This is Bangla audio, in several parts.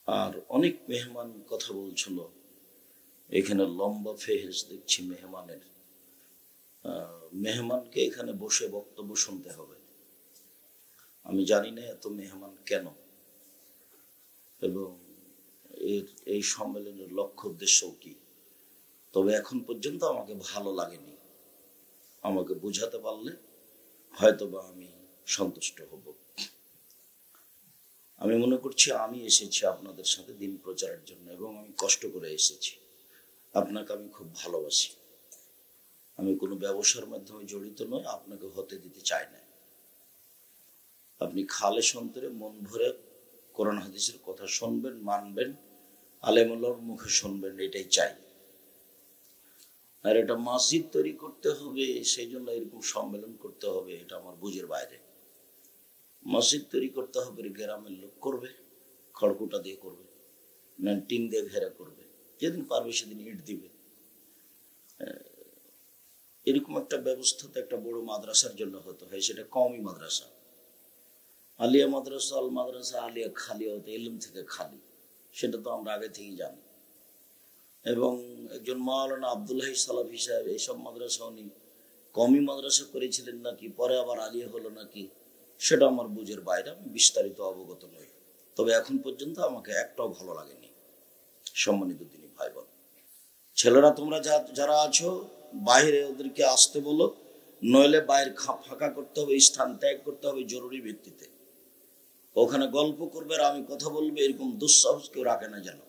আর অনেক মেহমান কথা বলছিল, এখানে লম্বা ফেহেজ দেখছি মেহমানের। মেহমানকে এখানে বসে বক্তব্য শুনতে হবে। আমি জানি না এত মেহমান কেন এবং এই সম্মেলনের লক্ষ্য উদ্দেশ্য কি, তবে এখন পর্যন্ত আমাকে ভালো লাগেনি। আমাকে বুঝাতে পারলে হয়তোবা আমি সন্তুষ্ট হব। আমি মনে করছি আমি এসেছি আপনাদের সাথে দিন প্রচারের জন্য এবং আমি কষ্ট করে এসেছি। আপনাকে আমি খুব ভালোবাসি। আমি কোনো ব্যবসার মাধ্যমে জড়িত নই, আপনাকে হতে দিতে চাই না। আপনি খালেস অন্তরে মন ভরে কোরআন হাদিসের কথা শুনবেন, মানবেন, আলেমুল্লাহর মুখে শুনবেন, এটাই চাই। আর এটা মসজিদ তৈরি করতে হবে সেই জন্য এরকম সম্মেলন করতে হবে, এটা আমার বুঝের বাইরে। মসজিদ তৈরি করতে হবে গ্রামের লোক করবে, খড়কুটা দিয়ে করবে, না টিন দিয়ে ঘেরা করবে, যেদিন পারবে সেদিন ইট দিবে। এরকম একটা ব্যবস্থা তো একটা বড় মাদ্রাসার জন্য হতে হয়, সেটা কওমি মাদ্রাসা। আলিয়া মাদ্রাসা, আল মাদ্রাসা আলিয়া খালি হতে ইলম থেকে খালি, সেটা তো আমরা আগে থেকেই জানি। এবং একজন মাওলানা আব্দুল্লাহ সালাফি সাহেব এইসব মাদ্রাসা উনি কওমি মাদ্রাসা করেছিলেন নাকি, পরে আবার আলিয়া হলো নাকি, সেটা আমার বুঝের বাইরে, আমি বিস্তারিত অবগত নই। তবে এখন পর্যন্ত আমাকে একটাও ভালো লাগেনি। সম্মানিত দিনী ভাই বোন, ছেলেরা তোমরা যারা আছো বাইরে ওদেরকে আসতে বলো, নইলে বাইরে ফাঁকা করতে হবে, স্থান ত্যাগ করতে হবে জরুরি ভিত্তিতে। ওখানে গল্প করবে আর আমি কথা বলবো, এরকম দুঃসাহস কেউ রাখে না যেন।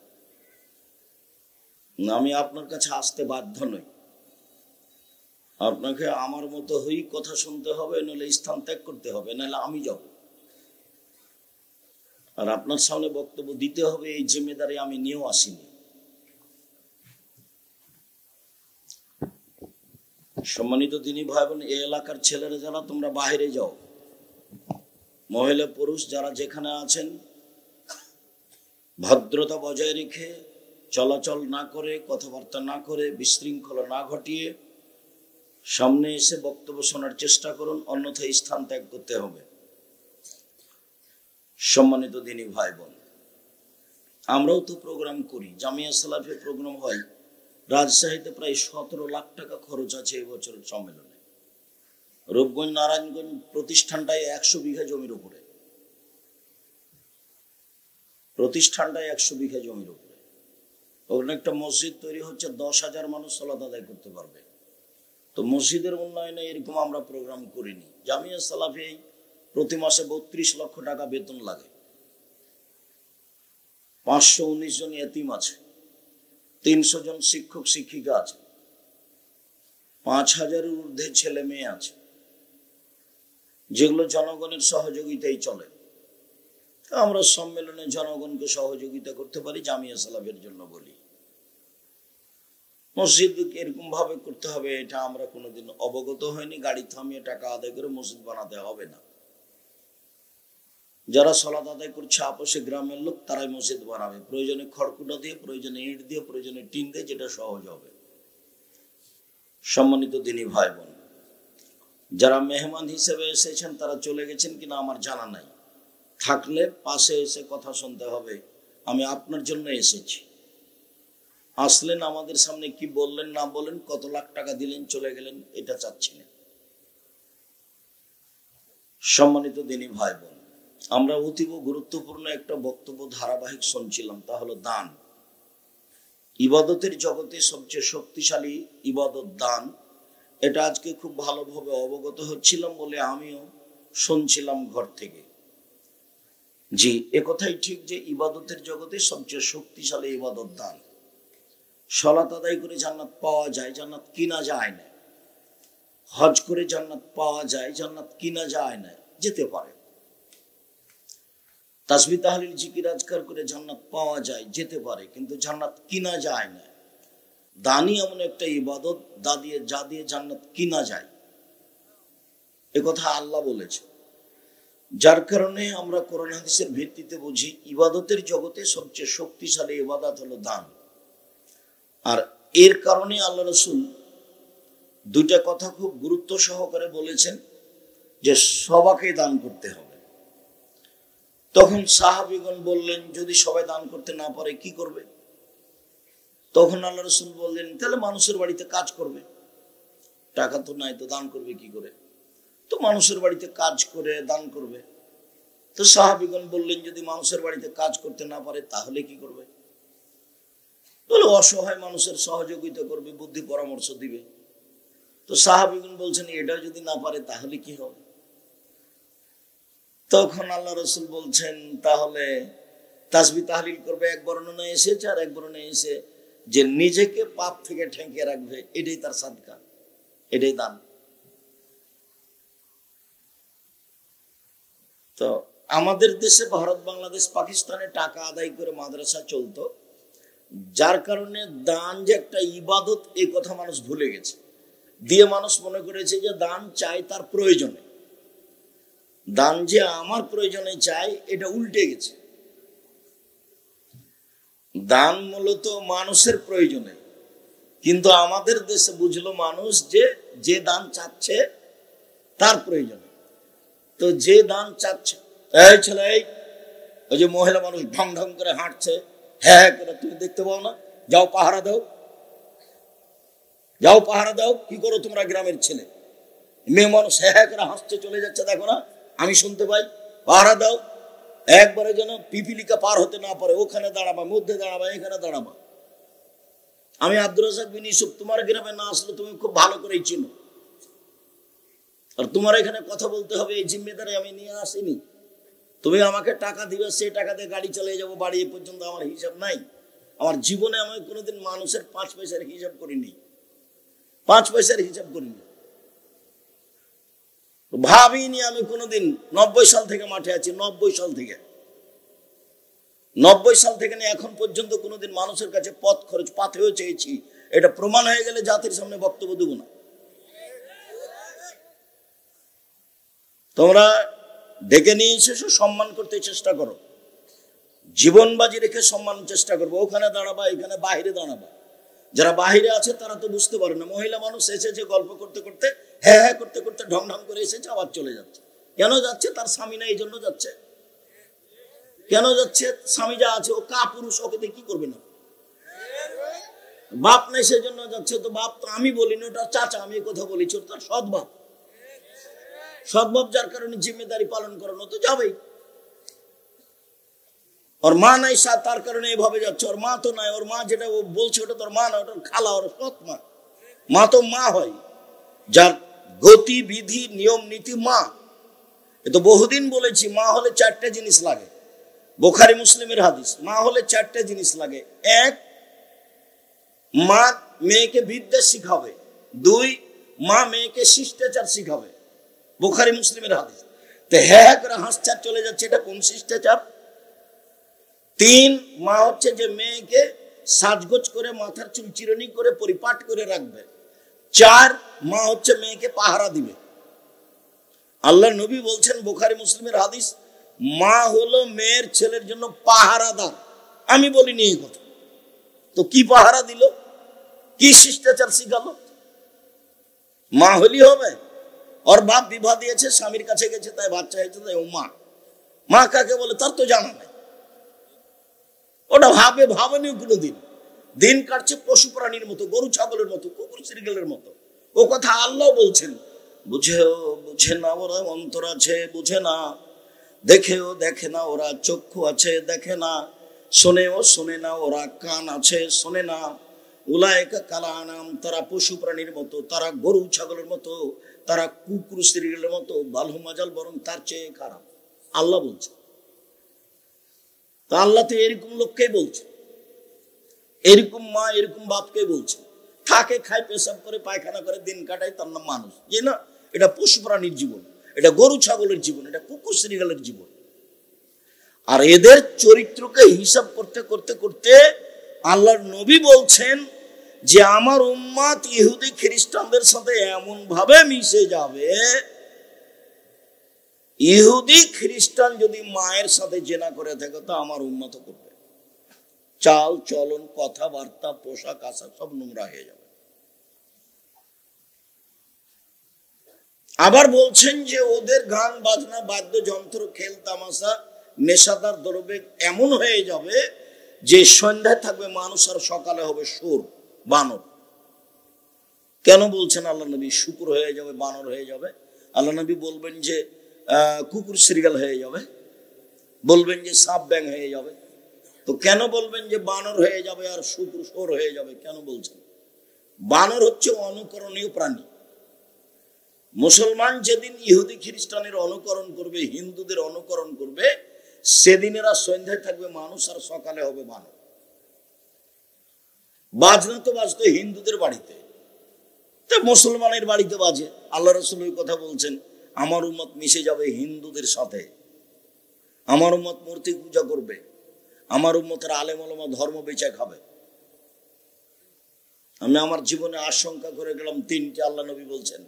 আমি আপনার কাছে আসতে বাধ্য নই, আপনাকে আমার মতো হই কথা শুনতে হবে, নইলে স্থান ত্যাগ করতে হবে, নাহলে আমি যাব। আর আপনার সামনে বক্তব্য দিতে হবে, এই জিম্মেদারি আমি নিয়েও আসিনি। সম্মানিত দিনী ভাই বোন, এই এলাকার ছেলেরা যারা তোমরা বাইরে যাও, মহিলা পুরুষ যারা যেখানে আছেন, ভদ্রতা বজায় রেখে চলাচল না করে, কথাবার্তা না করে, বিশৃঙ্খলা না ঘটিয়ে সামনে এসে বক্তব্য শোনার চেষ্টা করুন, অন্যথায় স্থান ত্যাগ করতে হবে। সম্মানিত দিনী ভাই বোন, আমরাও তো প্রোগ্রাম করি, জামিয়া সালাফি প্রোগ্রাম হয়। রাজশাহীতে প্রায় 17 লাখ টাকা খরচ আছে এই বছরের সম্মেলনে। রূপগঞ্জ নারায়ণগঞ্জ প্রতিষ্ঠানটায় 100 বিঘা জমির উপরে, প্রতিষ্ঠানটায় 100 বিঘা জমির উপরে। ওখানে একটা মসজিদ তৈরি হচ্ছে, 10,000 মানুষ সালাত আদায় করতে পারবে। তো মসজিদের উন্নয়নে এরকম আমরা প্রোগ্রাম করিনি। জামিয়া সালাফি প্রতি মাসে 32 লক্ষ টাকা বেতন লাগে, 519 জন এতিম আছে, 300 জন শিক্ষক শিক্ষিকা আছে, 5,000-এর ঊর্ধ্বে ছেলে মেয়ে আছে, যেগুলো জনগণের সহযোগিতায় চলে। আমরা সম্মেলনে জনগণকে সহযোগিতা করতে পারি, জামিয়া সালাফের জন্য বলি। মসজিদ এরকম ভাবে করতে হবে এটা আমরা কোনোদিন অবগত হয়নি। গাড়ি থামিয়ে টাকা আদায় করে মসজিদ বানাতে হবে না। যারা সালাত আদায় করছে আপোষে গ্রামের লোক, তারাই মসজিদ বানাবে, প্রয়োজনে খড়কুটা দিয়ে, প্রয়োজনে ইট দিয়ে, প্রয়োজনে টিন দিয়ে, যেটা সহজ হবে। সম্মানিত দিনী ভাই বোন, যারা মেহমান হিসেবে এসেছেন তারা চলে গেছেন কিনা আমার জানা নাই। থাকলে পাশে এসে কথা শুনতে হবে, আমি আপনার জন্য এসেছি। আসলেন, আমাদের সামনে কি বললেন না বলেন, কত লাখ টাকা দিলেন, চলে গেলেন, এটা চাচ্ছি না। সম্মানিত দিনী ভাই বোন, আমরা অতীব গুরুত্বপূর্ণ একটা বক্তব্য ধারাবাহিক শুনছিলাম, তা হলো দান। ইবাদতের জগতে সবচেয়ে শক্তিশালী ইবাদত দান, এটা আজকে খুব ভালোভাবে অবগত হচ্ছিলাম বলে আমিও শুনছিলাম ঘর থেকে। জি, একথাই ঠিক যে ইবাদতের জগতে সবচেয়ে শক্তিশালী ইবাদত দান। সালাত আদায় করে জান্নাত পাওয়া যায়, জান্নাত কিনা যায় না। হজ করে জান্নাত পাওয়া যায়, জান্নাত কিনা যায় না, যেতে পারে। তাসবিহ তাহলিল জিকির আজকার করে জান্নাত পাওয়া যায়, যেতে পারে, কিন্তু জান্নাত কিনা যায় না। দানই এমন একটা ইবাদত, যা দিয়ে জান্নাত কিনা যায়, একথা আল্লাহ বলেছে। যার কারণে আমরা কোরআন হাদিসের ভিত্তিতে বুঝি ইবাদতের জগতে সবচেয়ে শক্তিশালী ইবাদত হলো দান। আর এর কারণে আল্লাহ রাসূল দুইটা কথা খুব গুরুত্ব সহকারে বলেছেন যে সবাকে দান করতে হবে। তখন সাহাবীগণ বললেন, যদি সবাই দান করতে না পারে কি করবে? তখন আল্লাহ রাসূল বললেন, তাহলে মানুষের বাড়িতে কাজ করবে, টাকা তো নাই, তো দান করবে কি করে? তো মানুষের বাড়িতে কাজ করে দান করবে। তো সাহাবীগণ বললেন, যদি মানুষের বাড়িতে কাজ করতে না পারে তাহলে কি করবে? বলে, অসহায় মানুষের সহযোগিতা করবে, বুদ্ধি পরামর্শ দিবে। তো সাহাবীগণ বলছেন, এটা যদি না পারে তাহলে কি হবে? তখন আল্লাহ রাসূল বলছেন, তাহলে তাসবিহ তাহলিল করবে। এক বর্ণনায় এসেছে, আর এক বর্ণনায় এসে যে নিজেকে পাপ থেকে ঠেকিয়ে রাখবে, এটাই তার সাদকা, এটাই দান। তো আমাদের দেশে ভারত, বাংলাদেশ, পাকিস্তানে টাকা আদায় করে মাদ্রাসা চলতো, যার কারণে দান যে একটা ইবাদত এই কথা মানুষ ভুলে গেছে। দিয়ে মানুষ মনে করেছে যে দান চাই তার প্রয়োজনে, দান যে আমার প্রয়োজনে চাই, এটা উল্টে গেছে। দান মূলত মানুষের প্রয়োজনে, কিন্তু আমাদের দেশে বুঝলো মানুষ যে যে দান চাচ্ছে তার প্রয়োজনে। তো যে দান চাচ্ছে, এই ছেলে, এই ওই যে মহিলা মানুষ ঢং ঢং করে হাঁটছে, হ্যাঁ করে, তুমি দেখতে পাও না? যাও পাহারা দাও, যাও পাহারা দাও। কি করো তোমরা গ্রামের ছেলে? মেয়ে মানুষ হ্যাঁ করে হাসছে, চলে যাচ্ছে, দেখো না, আমি শুনতে পাই, পাহারা দাও। একবারে যেন পিপিলিকা পার হতে না পারে, ওখানে দাঁড়াবা, মধ্যে দাঁড়াবা, এখানে দাঁড়াবা। আমি আব্দুর রাজ্জাক বিন ইউসুফ, তোমার গ্রামে না আসলে তুমি খুব ভালো করেই চিনো, আর তোমার এখানে কথা বলতে হবে, এই জিম্মেদারি আমি নিয়ে আসিনি। তুমি আমাকে টাকা দিবে, সেই টাকা দিয়ে গাড়ি চালিয়ে যাবো বাড়ি, এ পর্যন্ত আমার হিসাব নাই। আমার জীবনে আমি কোনোদিন মানুষের 5 পয়সার হিসাব করিনি, 5 পয়সার হিসাব করিনি, ভাবিনি আমি কোনোদিন। 90 সাল থেকে মাঠে আছি, 90 সাল থেকে, 90 সাল থেকে নিয়ে এখন পর্যন্ত কোনোদিন মানুষের কাছে পথ খরচ পাথেও চেয়েছি। এটা প্রমাণ হয়ে গেলে জাতির সামনে বক্তব্য দেব না। তোমরা ডেকে নিয়ে এসেছো, সম্মান করতে চেষ্টা করো, জীবন বাজি রেখে সম্মান চেষ্টা করবো। ওখানে দাঁড়াবা, এখানে বাহিরে দাঁড়াবা। যারা বাহিরে আছে তারা তো বুঝতে পারে না, মহিলা মানুষ এসেছে গল্প করতে করতে, হ্যাঁ হ্যাঁ করতে করতে ঢং ঢং করে এসেছে, আবার চলে যাচ্ছে। কেন যাচ্ছে? তার স্বামী না, এই জন্য যাচ্ছে। কেন যাচ্ছে? স্বামী যা আছে, ও কা পুরুষ, ওকে দিয়ে কি করবে না? বাপ নেই সেজন্য যাচ্ছে। তো বাপ তো আমি বলিনি, ওটা চাচা, আমি কথা বলেছি, ওটা তার সৎ বাপ। সৎ বাপ যার কারণে জিম্মেদারি পালন করানো, তো যাবেই। ওর মা নাই, তার কারণে এভাবে যাচ্ছে। ওর মা তো নাই, ওর মা যেটা ও বলছে ওটা তোর মা না, ওটা খালা, ওর সৎ মা। মা তো মা হয়, যার গতি বিধি নিয়ম নীতি মা। এ তো বহুদিন বলেছি, মা হলে 4টে জিনিস লাগে। বুখারী মুসলিমের হাদিস, মা হলে 4টে জিনিস লাগে। 1, মা মেয়েকে বিদ্যা শিখাবে। 2, মা মেয়েকে শিষ্টাচার শিখাবে। বুখারী মুসলিমের হাদিস। তো হ্যাঁ করে হাসছার চলে যাচ্ছে, এটা কোন শিষ্টাচার? 3, মা হচ্ছে যে মেয়েকে সাজগোজ করে, মাথার চুল চিরুনি করে পরিপাট করে রাখবে। 4, মা হচ্ছে মেয়েকে পাহারা দিবে। আল্লাহ নবী বলছেন, বুখারী মুসলিমের হাদিস, মা হলো মেয়ের ছেলের জন্য পাহারাদার। আমি বলিনি এই কথা। তো কি পাহারা দিল, কি শিষ্টাচার শিখালো? মা হলি হবে। ওর বাপ বিবাহ দিয়েছে, স্বামীর কাছে গেছে, তাই বাচ্চা হয়েছে, তাই ও মা। মা কাকে বলে তার তো জানা নাই, ওটা ভাবেনি কোনোদিন। দিন কাটছে পশু প্রাণীর মতো, গরু ছাগলের মতো, কুকুর শ্রীগেলের মতো। ও কথা আল্লাহ বলছেন, বুঝে না ওরা, অন্তর আছে বুঝে না, দেখেও দেখে না ওরা, চক্ষু আছে দেখে না, শোনেও শোনে না ওরা, কান আছে শোনে না। উলায়েকা কাল আনাম, তারা পশু প্রাণীর মতো, তারা গরু ছাগলের মতো, তারা কুকুর শ্রীগেলের মতো, বালহু মাজাল, বরং তার চেয়ে খারাপ। আল্লাহ বলছে। তা আল্লাহ তো এরকম লোককেই বলছে, এরকম মা এরকম বাপকে বলছে। থাকে, খায়, পেশাব করে, পায়খানা করে, দিন কাটায়, তার নাম মানুষ। যে না, এটা পশু প্রাণীর জীবন, এটা গরু ছাগলের জীবন, এটা কুকুর শ্রীগালের জীবন। আর এদের চরিত্রকে হিসাব করতে করতে করতে আল্লাহর নবী বলছেন যে আমার উম্মত ইহুদি খ্রিস্টানদের সাথে এমন ভাবে মিশে যাবে, ইহুদি খ্রিস্টান যদি মায়ের সাথে জেনা করে থাকে তো আমার উম্মত করবে। চাল চলন, কথাবার্তা, পোশাক আশাক সব নোংরা হয়ে যাবে। আবার বলছেন যে ওদের গান বাজনা, বাদ্যযন্ত্র, খেল তামাশা নেশাদার দ্রব্য এমন হয়ে যাবে যে সন্ধ্যায় থাকবে মানুষ আর সকালে হবে সুর, বানর। কেন বলছেন আল্লাহ নবী শুকুর হয়ে যাবে, বানর হয়ে যাবে? আল্লাহ নবী বলবেন যে কুকুর শ্রীগাল হয়ে যাবে, বলবেন যে সাপ ব্যাং হয়ে যাবে। তো কেন বলবেন যে বানর হয়ে যাবে আর শুকুর সোর হয়ে যাবে? কেন বলছেন? বানর হচ্ছে অনুকরণীয় প্রাণী। মুসলমান যেদিন ইহুদি খ্রিস্টানের অনুকরণ করবে, হিন্দুদের অনুকরণ করবে, সেদিন এরা সন্ধ্যায় থাকবে মানুষ আর সকালে হবে বানর। বাজনা তো বাজতো হিন্দুদের বাড়িতে, তা মুসলমানের বাড়িতে বাজে। আল্লাহ রাসূল ওই কথা বলছেন, আমার উম্মত মিশে যাবে হিন্দুদের সাথে, আমার উম্মত মূর্তি পূজা করবে, আমার উম্মতের আলেম ওলামা ধর্ম বেচা খাবে। আমি আমার জীবনে আশঙ্কা করে গেলাম তিনটি। আল্লাহ নবী বলছেন,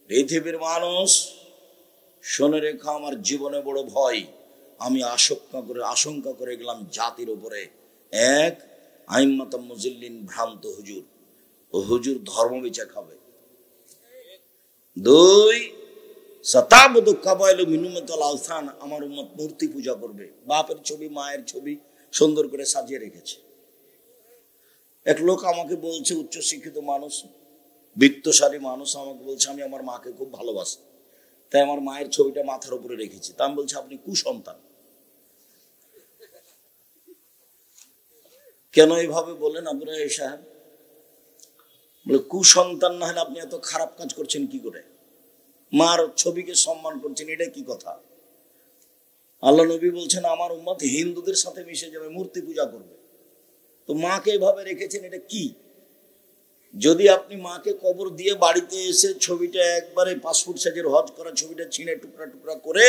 পৃথিবীর মানুষ শোনে রেখা, আমার জীবনে বড় ভয়। আমি আশঙ্কা করে গেলাম জাতির উপরে। এক, আইম্মাতাম মুজিল্লিন, ভ্রান্ত হুজুর, ও হুজুর ধর্ম বেচা খাবে। দুই, সাতাবদু কাবাইলু মিনুমাতাল আলসান, আমার উম্মত মূর্তি পূজা করবে, বাপের ছবি মায়ের ছবি সুন্দর করে সাজিয়ে রেখেছে। এক লোক আমাকে বলছে, উচ্চ শিক্ষিত মানুষ, বিত্তশালী মানুষ, আমাকে বলছে আমি আমার মাকে খুব ভালোবাসি, তাই আমার মায়ের ছবিটা মাথার উপরে রেখেছি। তা আমি বলছি আপনি কুসন্তান। কেন এইভাবে বলেন আপনারা এই সাহেব? বলে কুসন্তান না হলে আপনি এত খারাপ কাজ করছেন কি করে? মার ছবিকে সম্মান করছেন, এটা কি কথা? আল্লাহ নবী বলছেন আমার উম্মত হিন্দুদের সাথে মিশে যাবে, মূর্তি পূজা করবে। তো মাকে এভাবে রেখেছেন, এটা কি? যদি আপনি মাকে কবর দিয়ে বাড়িতে এসে ছবিটা একবারে পাসপোর্ট সাইজের হজ করা ছবিটা ছিঁড়ে টুকরা টুকরা করে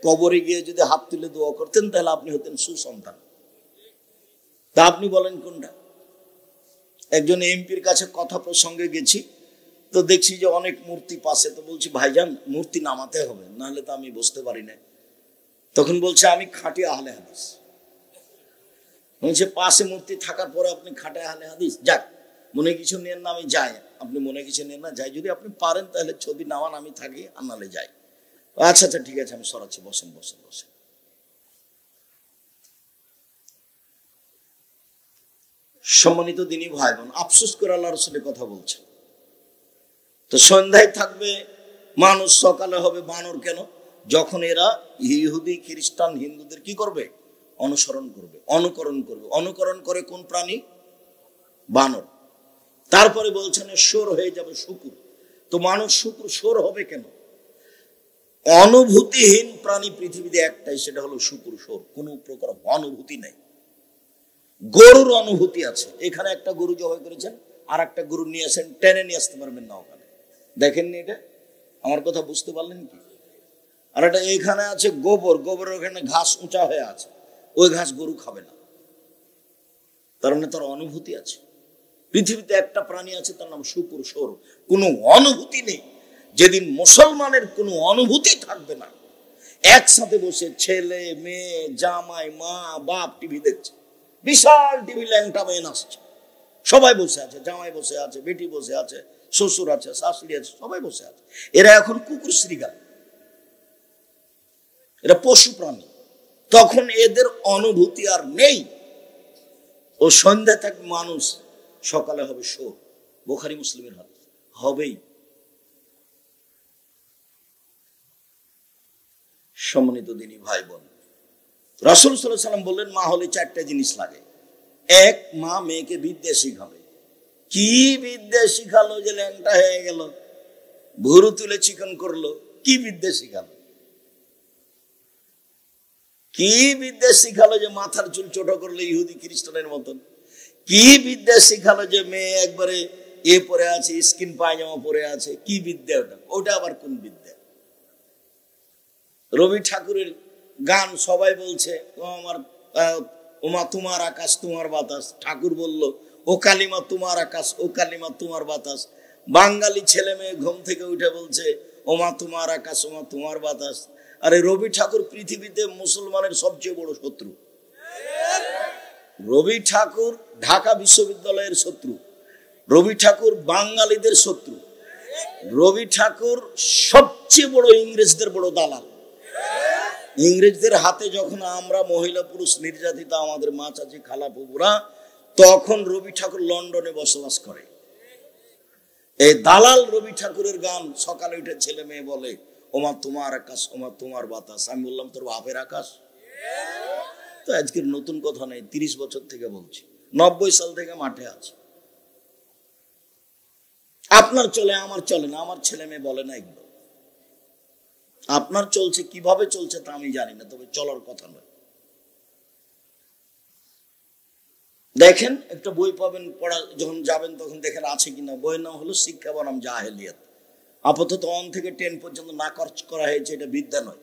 কবরে গিয়ে যদি হাত তুলে দোয়া করতেন, তাহলে আপনি হতেন সুসন্তান। তা আপনি বলেন কোনটা? একজন এমপির কাছে কথা প্রসঙ্গে গেছি, তো দেখছি যে অনেক মূর্তি পাশে। তো বলছি ভাইজান মূর্তি নামাতে হবে, নাহলে তো আমি বসতে পারি না। তখন বলছে আমি খাঁটি আহলে হাদিস। বলছে পাশে মূর্তি থাকার পরে আপনি খাঁটি আহলে হাদিস? যাক, মনে কিছু নেন না, আমি যাই। আপনি মনে কিছু নেন না, যাই। যদি আপনি পারেন তাহলে ছবি নামান, আমি থাকি, আর নাহলে যাই। আচ্ছা আচ্ছা ঠিক আছে, আমি সরাচ্ছি, বসেন বসেন বসেন। সম্মানিত দিনী ভাই বোন, আফসোস করে আল্লাহ রাসূলের কথা বলছে। তো সন্ধ্যায় থাকবে মানুষ, সকালে হবে বানর। কেন? যখন এরা ইহুদি খ্রিস্টান হিন্দুদের কি করবে? অনুসরণ করবে, অনুকরণ করবে। অনুকরণ করে কোন প্রাণী? বানর। তারপরে বলছেন সোর হয়ে যাবে শুকুর। তো মানুষ শুকুর সোর হবে কেন? অনুভূতিহীন প্রাণী পৃথিবীতে একটাই, সেটা হলো শুকুর সোর। কোন প্রকার অনুভূতি নাই। গরুর অনুভূতি আছে। এখানে একটা গরু জবাই করেছেন, আর একটা গরু নিয়ে আসেন, টেনে নিয়ে আসতে পারবেন না ওখানে। দেখেননি এটা? আমার কথা বুঝতে পারলেন কি? আর এটা এখানে আছে গোবর, গোবরের ওখানে ঘাস উঁচা হয়ে আছে, ওই ঘাস গরু খাবে না। তার মানে তার অনুভূতি আছে। পৃথিবীতে একটা প্রাণী আছে, তার নাম শুকুর সোর। কোনো অনুভূতি নেই। যেদিন মুসলমানের কোনো অনুভূতি থাকবে না, একসাথে বসে ছেলে মেয়ে জামাই মা বাপ টিভি দেখছে, বিশাল টিভি, ল্যাংটা মেয়ে নাচছে, সবাই বসে আছে, জামাই বসে আছে, বেটি বসে আছে, শ্বশুর আছে, শাশুড়ি আছে, সবাই বসে আছে। এরা এখন কুকুর শ্রীগাল, এরা পশু প্রাণী। তখন এদের অনুভূতি আর নেই। ও সন্ধ্যা থাকবে মানুষ, সকালে হবে সোর। বুখারী মুসলিমের হাদিস। হবেই। সম্মানিত দিনী ভাই বোন, রাসূল সাল্লাল্লাহু আলাইহি ওয়াসাল্লাম বললেন মা হলে চারটা জিনিস লাগে। এক, মা মেয়েকে বিদ্যা শিখাবে। কি বিদ্যা শিখালো যে ল্যাংটা হয়ে গেল, ভুরু তুলে চিকন করলো? কি বিদ্যা শিখালো? কি বিদ্যা শিখালো যে মাথার চুল ছোট করলো ইহুদি খ্রিস্টানের মতন? কি বিদ্যা শিখালো যে মেয়ে একবারে এ পরে আছে, স্কিন পায়জামা পরে আছে? কি বিদ্যা ওটা? ওটা আবার কোন বিদ্যা? রবি ঠাকুরের গান সবাই বলছে, ও আমার ওমা তোমার আকাশ তোমার বাতাস। ঠাকুর বলল ও কালিমা তোমার আকাশ, ও কালিমা তোমার বাতাস। বাঙালি ছেলে মেয়ে ঘুম থেকে উঠে বলছে ওমা তোমার আকাশ, ওমা তোমার বাতাস। আরে রবি ঠাকুর পৃথিবীতে মুসলমানের সবচেয়ে বড় শত্রু। রবি ঠাকুর ঢাকা বিশ্ববিদ্যালয়ের শত্রু। রবি ঠাকুর বাঙালিদের শত্রু। রবি ঠাকুর সবচেয়ে বড় ইংরেজদের বড় দালাল। ইংরেজদের হাতে যখন আমরা মহিলা পুরুষ নির্যাতিত, আমাদের মা চাচি খালা ফুপুরা, তখন রবি ঠাকুর লন্ডনে বসবাস করে। এই দালাল রবি ঠাকুরের গান সকালে উঠে ছেলে মেয়ে বলে, ওমা তোমার আকাশ, ওমা তোমার বাতাস। আমি বললাম, তোর বাপের আকাশ? তো আজকের নতুন কথা নেই, 30 বছর থেকে বলছি, 90 সাল থেকে মাঠে আছে। আপনার চলে, আমার চলে না, আমার ছেলে মেয়ে বলে না এগুলো। আপনার চলছে, কিভাবে চলছে তা আমি জানি না, তবে চলার কথা নয়। দেখেন, একটা বই পাবেন, পড়া যখন যাবেন তখন দেখেন আছে কিনা। বইয়ের নাম হলো শিক্ষা বনাম জাহেলিয়াত। আপাতত 1 থেকে 10 পর্যন্ত না করা হয়েছে, এটা বিদ্যা নয়।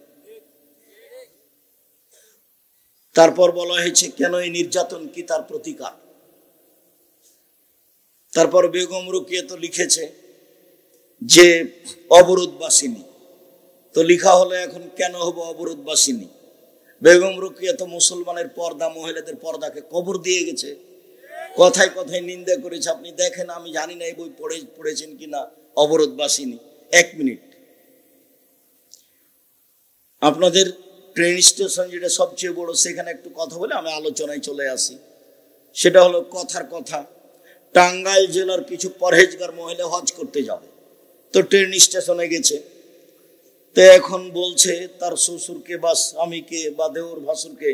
তারপর বলা হয়েছে কেন এই নির্যাতন, কি তার প্রতিকার। তারপর বেগম রোকেয়া তো লিখেছে যে অবরোধবাসিনী, তো লিখা হলো এখন কেন হবো অবরোধবাসিনী। বেগম রোকেয়া তো মুসলমানের পর্দা, মহিলাদের পর্দাকে কবর দিয়ে গেছে, কথায় কথায় নিন্দা করেছে। আপনি দেখেন, আমি জানি না এই বই পড়েছেন কিনা, অবরোধবাসিনী। 1 মিনিট, আপনাদের ট্রেন স্টেশন যেটা সবচেয়ে বড়, সেখানে একটু কথা বলে আমি আলোচনায় চলে আসি। সেটা হলো কথার কথা, টাঙ্গাইল জেলার কিছু পরহেজগার মহিলা হজ করতে যাবে, তো ট্রেন স্টেশনে গেছে। তো এখন বলছে তার শ্বশুরকে বা স্বামীকে বা দেওর ভাসুরকে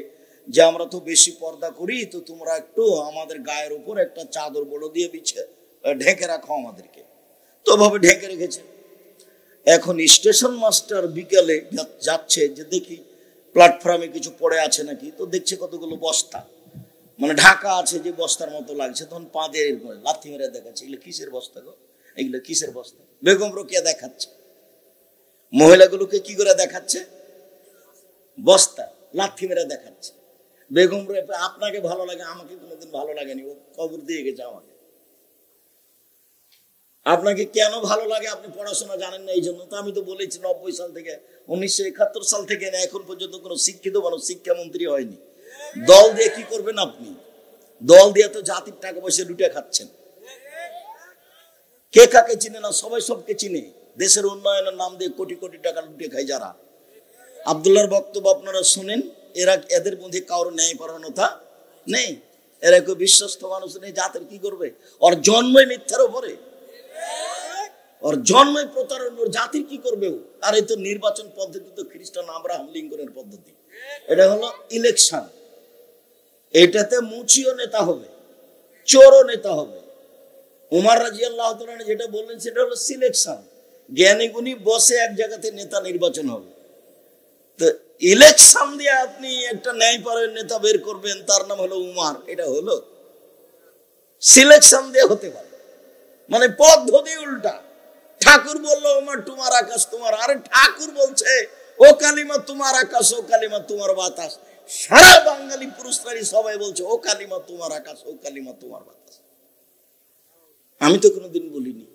যে আমরা তো বেশি পর্দা করি, তো তোমরা একটু আমাদের গায়ের উপর একটা চাদর বড় দিয়ে ঢেকে রাখো আমাদেরকে। তো ভাবে ঢেকে রেখেছে। এখন স্টেশন মাস্টার বিকালে যাচ্ছে যে দেখি প্ল্যাটফর্মে কিছু পড়ে আছে নাকি, তো দেখছে কতগুলো বস্তা, মানে ঢাকা আছে যে বস্তার মতো লাগছে। তখন পা দিয়ে লাথি মেরে দেখাচ্ছে, এগুলো কিসের বস্তা গো, এগুলো কিসের বস্তা। বেগম রোকেয়া দেখাচ্ছে মহিলাগুলোকে, কি করে দেখাচ্ছে, বস্তা লাথি মেরে দেখাচ্ছে। বেগম রোকেয়া, আপনাকে ভালো লাগে, আমাকে কোনোদিন ভালো লাগেনি, ও কবর দিয়ে গেছে আমাকে। আপনাকে কেন ভালো লাগে, আপনি পড়াশোনা জানেন না এই জন্য। তো আমি তো বলেছি 90 সাল থেকে, 1971 সাল থেকে না এখন পর্যন্ত কোনো শিক্ষিত মানুষ শিক্ষামন্ত্রী হয়নি। দল দিয়ে কি করবেন আপনি? দল দিয়ে তো জাতির টাকা পয়সা লুটে খাচ্ছেন। কে কাকে চিনে না, সবাই সবকে চিনে। দেশের উন্নয়নের নাম দিয়ে কোটি কোটি টাকা লুটে খায় যারা। আব্দুল্লাহর বক্তব্য আপনারা শুনেন, এদের মধ্যে কারো ন্যায় পরায়ণতা নেই, এরা কেউ বিশ্বস্ত মানুষ নেই। জাতির কি করবে? ওর জন্মই মিথ্যার উপরে, ওর জন্মই প্রতারণার, জাতির কি করবে ও? আর এই তো নির্বাচন পদ্ধতি তো খ্রিস্টান আব্রাহাম লিঙ্কনের পদ্ধতি। এটা হলো ইলেকশন, এটাতে মুচিও নেতা হবে, চোরও নেতা হবে। উমর রাদিয়াল্লাহু তাআলা যেটা বললেন সেটা হলো সিলেকশন, জ্ঞানী গুণী বসে এক জায়গাতে নেতা নির্বাচন হবে। তো ইলেকশন দিয়ে আপনি একটা ন্যায়পরায়ণ নেতা বের করবেন, তার নাম হলো উমর, এটা হলো সিলেকশন দিয়ে হতে পারে, মানে পদ্ধতি উল্টা। ঠাকুর বললো উমর তোমার আকাশ তোমার, আরে ঠাকুর বলছে ও কালিমা তোমার আকাশ, ও কালিমা তোমার বাতাস। সারা বাঙালি পুরুষ নারী সবাই বলছে ও কালিমা তোমার আকাশ, ও কালিমা তোমার বাতাস। আমি তো কোনোদিন বলিনি।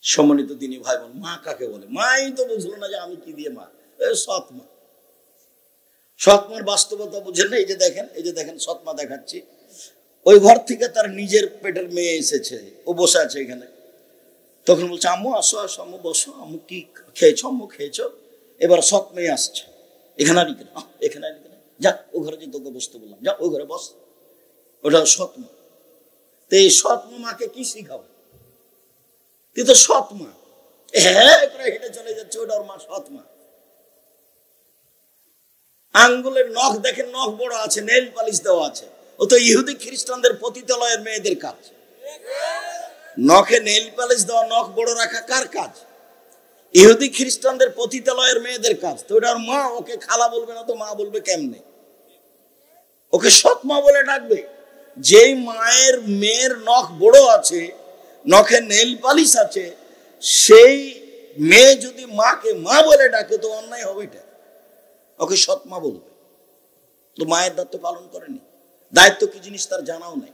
সম্মানিত দিনী ভাই বোন, মা কাকে বলে? মাই তো বুঝলো না যে আমি কি দিয়ে মা, সৎ মা। সৎ মার বাস্তবতা বুঝেন না? এই যে দেখেন সৎ মা দেখাচ্ছি। ওই ঘর থেকে তার নিজের পেটের মেয়ে এসেছে, ও বসে আছে এখানে। তখন বলছে আম্মু আসো আসো, আম্মু বসো, আম্মু কি খেয়েছো, আম্মু খেয়েছো। এবার সৎ মেয়ে আসছে, এখানে আনি কেন, এখানে আনি কেন, যা ও ঘরে যে তোকে বসতে বললাম, যা ওই ঘরে বস। ওটা সৎ মা। তো এই সৎ মাকে কি শিখাবে? তুই তো সৎ মা, হ্যাঁ করে হেঁটে চলে যাচ্ছে, ওটা ওর মা, সৎ মা। আঙ্গুলের নখ দেখেন, নখ বড় আছে, নেইল পালিশ দেওয়া আছে। ও তো ইহুদি খ্রিস্টানদের পতিতালয়ের মেয়েদের কাজ। নখে নেইল পালিশ দেওয়া, নখ বড় রাখা কার কাজ? ইহুদি খ্রিস্টানদের পতিতালয়ের মেয়েদের কাজ। তো ওটা ওর মা, ওকে খালা বলবে না তো মা বলবে কেমনে? ওকে সৎ মা বলে ডাকবে। যেই মায়ের মেয়ের নখ বড় আছে, নখে নেইল পালিশ আছে, সেই মেয়ে যদি মাকে মা বলে ডাকে তো অন্যায় হবে এটা। ওকে সৎ মা বলবে। তো মায়ের দায়িত্ব পালন করেনি, দায়িত্ব কি জিনিস তার জানাও নাই।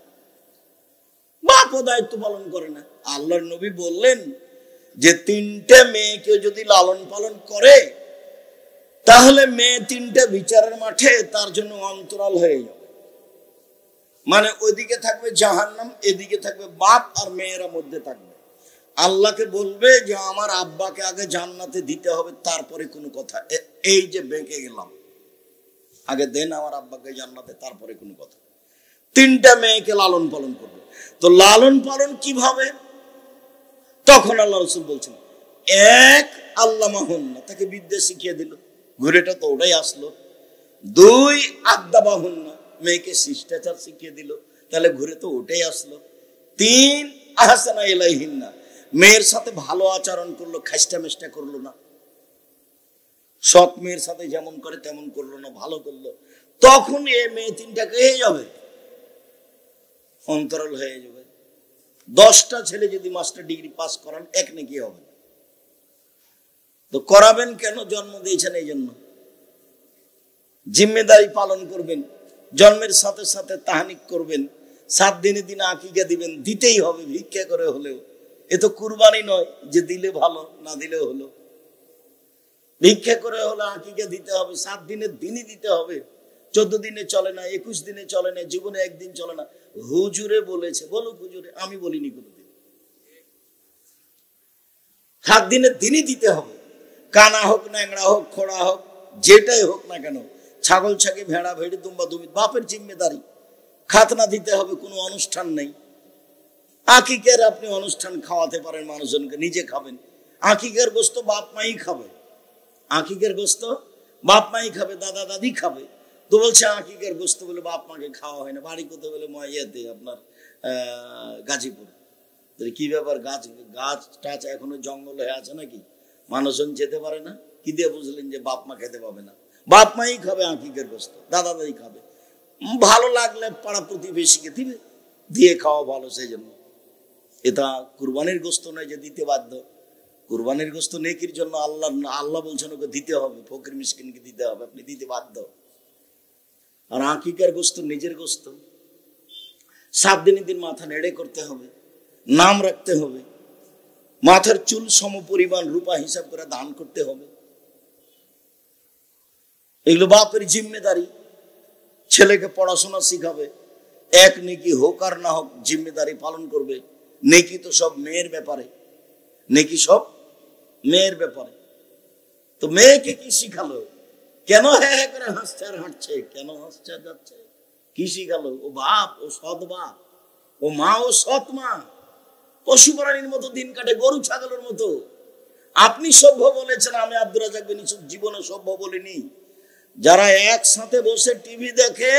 বাপও দায়িত্ব পালন করে না। আল্লাহর নবী বললেন যে 3টে মেয়েকে যদি লালন পালন করে, তাহলে মেয়ে 3টে বিচারের মাঠে তার জন্য অন্তরাল হয়ে যাবে। মানে ওইদিকে থাকবে জাহান্নাম, এদিকে থাকবে বাপ আর মেয়েরা মধ্যে থাকবে। আল্লাহকে বলবে যে আমার আব্বাকে আগে জান্নাতে দিতে হবে, তারপরে কোনো কথা। এই যে বেঁকে গেলাম, আগে দেন আমার আব্বাকে জান্নাতে, তারপরে কোনো কথা। 3টা মেয়েকে লালন পালন করবে। তো লালন পালন কিভাবে? তখন আল্লাহ রাসূল বলছেন, 1 আল্লামাহুন্না, তাকে বিদ্যা শিখিয়ে দিল, ঘুরেটা তো ওটাই আসলো। 2 আদাবাহুন্না, মেয়েকে শিষ্টাচার শিখিয়ে দিল, তাহলে ঘুরে তো ওটাই আসলো। 3 আহসানা ইলাইহিন্না, মেয়ের সাথে ভালো আচরণ করলো, খাস্টা মেষ্টা করলো না, সৎ মেয়ের সাথে যেমন করে তেমন করলো না, ভালো করলো। তখন এই মেয়ে 3টাকে হয়ে যাবে, অন্তরাল হয়ে যাবে। 10টা ছেলে যদি মাস্টার ডিগ্রি পাস করান, 1 নেকি হবে না। তো করাবেন কেন? জন্ম দিয়েছেন এই জন্য। জিম্মেদারি পালন করবেন, জন্মের সাথে সাথে তাহানিক করবেন, 7 দিনে দিনে আকিকা দিবেন, দিতেই হবে ভিক্ষা করে হলেও। এ তো কুরবানি নয় যে দিলে ভালো, না দিলেও হলো। ভিক্ষা করে হলে আকিকা দিতে হবে, 7 দিনের দিনই দিতে হবে। 14 দিনে চলে না, 21 দিনে চলে না, জীবনে একদিন চলে না। হুজুরে বলেছে, বলুক হুজুরে, আমি বলিনি কোনোদিন। 7 দিনের দিনই দিতে হবে। কানা হোক, ন্যাংরা হোক, খোড়া হোক, যেটাই হোক না কেন, ছাগল ছাগি, ভেড়া ভেড়ি, দুম্বা দুমি, বাপের জিম্মেদারি। খাতনা দিতে হবে, কোনো অনুষ্ঠান নেই। আকিকের আপনি অনুষ্ঠান খাওয়াতে পারেন মানুষজনকে, নিজে খাবেন। আকিকের গোস্ত বাপ মাই খাবে, আকিকের গোস্ত বাপ মাই খাবে, দাদা দাদি খাবে। তো বলছে আকিকের গোস্ত বলে বাপ মাকে খাওয়া হয় না। বাড়ি কোথায় বলে ময়াতে, আপনার গাজীপুর। কি ব্যাপার? গাছ টাছ এখনো জঙ্গল হয়ে আছে নাকি? মানুষজন যেতে পারে না? কি দিয়ে বুঝলেন যে বাপ মা খেতে পাবে না? বাপ মাই খাবে আকিকের গোস্ত, দাদা দাদি খাবে। ভালো লাগলে পাড়া প্রতিবেশীকে দিবে, দিয়ে খাওয়া ভালো, সেই জন্য। এটা কুরবানির গোস্ত নয় যে দিতে বাধ্য। কুরবানির গোস্ত নেকির জন্য আল্লাহ বলছেন ওকে দিতে হবে, ফকির মিসকিনকে দিতে হবে, আপনি দিতে বাধ্য। আর আকিকার গোস্ত নিজের গোস্ত। 7 দিনে দিন মাথা নেড়ে করতে হবে, নাম রাখতে হবে, মাথার চুল সম পরিমাণ রূপা হিসাব করে দান করতে হবে। এগুলো বাপের জিম্মেদারি। ছেলেকে পড়াশোনা শিখাবে, 1 নেকি হোক আর না হোক, জিম্মেদারি পালন করবে। নেকি তো সব মেয়ের ব্যাপারে, নেকি সব মেয়ের ব্যাপারে। তো মেয়েকে কি শিখালো? কেন হ্যাঁ হ্যাঁ করে হাসছে আর হাঁটছে? কেন হাসছে আর যাচ্ছে? কি শিখালো? ও বাপ, ও সৎ বাপ, ও মা, ও সৎ মা। পশু প্রাণীর মতো দিন কাটে, গরু ছাগলের মতো। আপনি সভ্য বলেছেন, আমি আব্দুর রাজ্জাক বিন ইউসুফ জীবনে সভ্য বলিনি। যারা একসাথে বসে টিভি দেখে,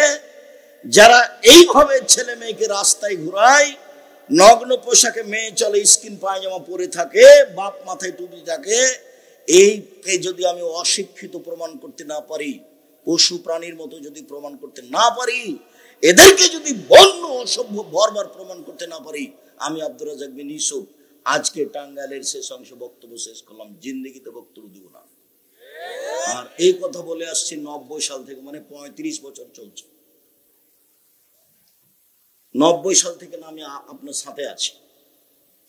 যারা এইভাবে ছেলে মেয়েকে রাস্তায় ঘুরায়, নগ্ন পোশাকে মেয়ে চলে, স্কিন পায়জামা পরে থাকে, বাপ মাথায় টুপি থাকে, এইকে যদি আমি অশিক্ষিত প্রমাণ করতে না পারি, পশু প্রাণীর মতো যদি প্রমাণ করতে না পারি, এদেরকে যদি বন্য অসভ্য বর্বর প্রমাণ করতে না পারি, আমি আব্দুর রাজ্জাক বিন ইউসুফ আজকে টাঙ্গাইলের শেষ অংশে বক্তব্য শেষ করলাম, জিন্দেগিতে বক্তব্য দিব না। আর এই কথা বলে আসছি 90 সাল থেকে, মানে 35 বছর চলছে। 90 সাল থেকে না আমি আপনার সাথে আছি,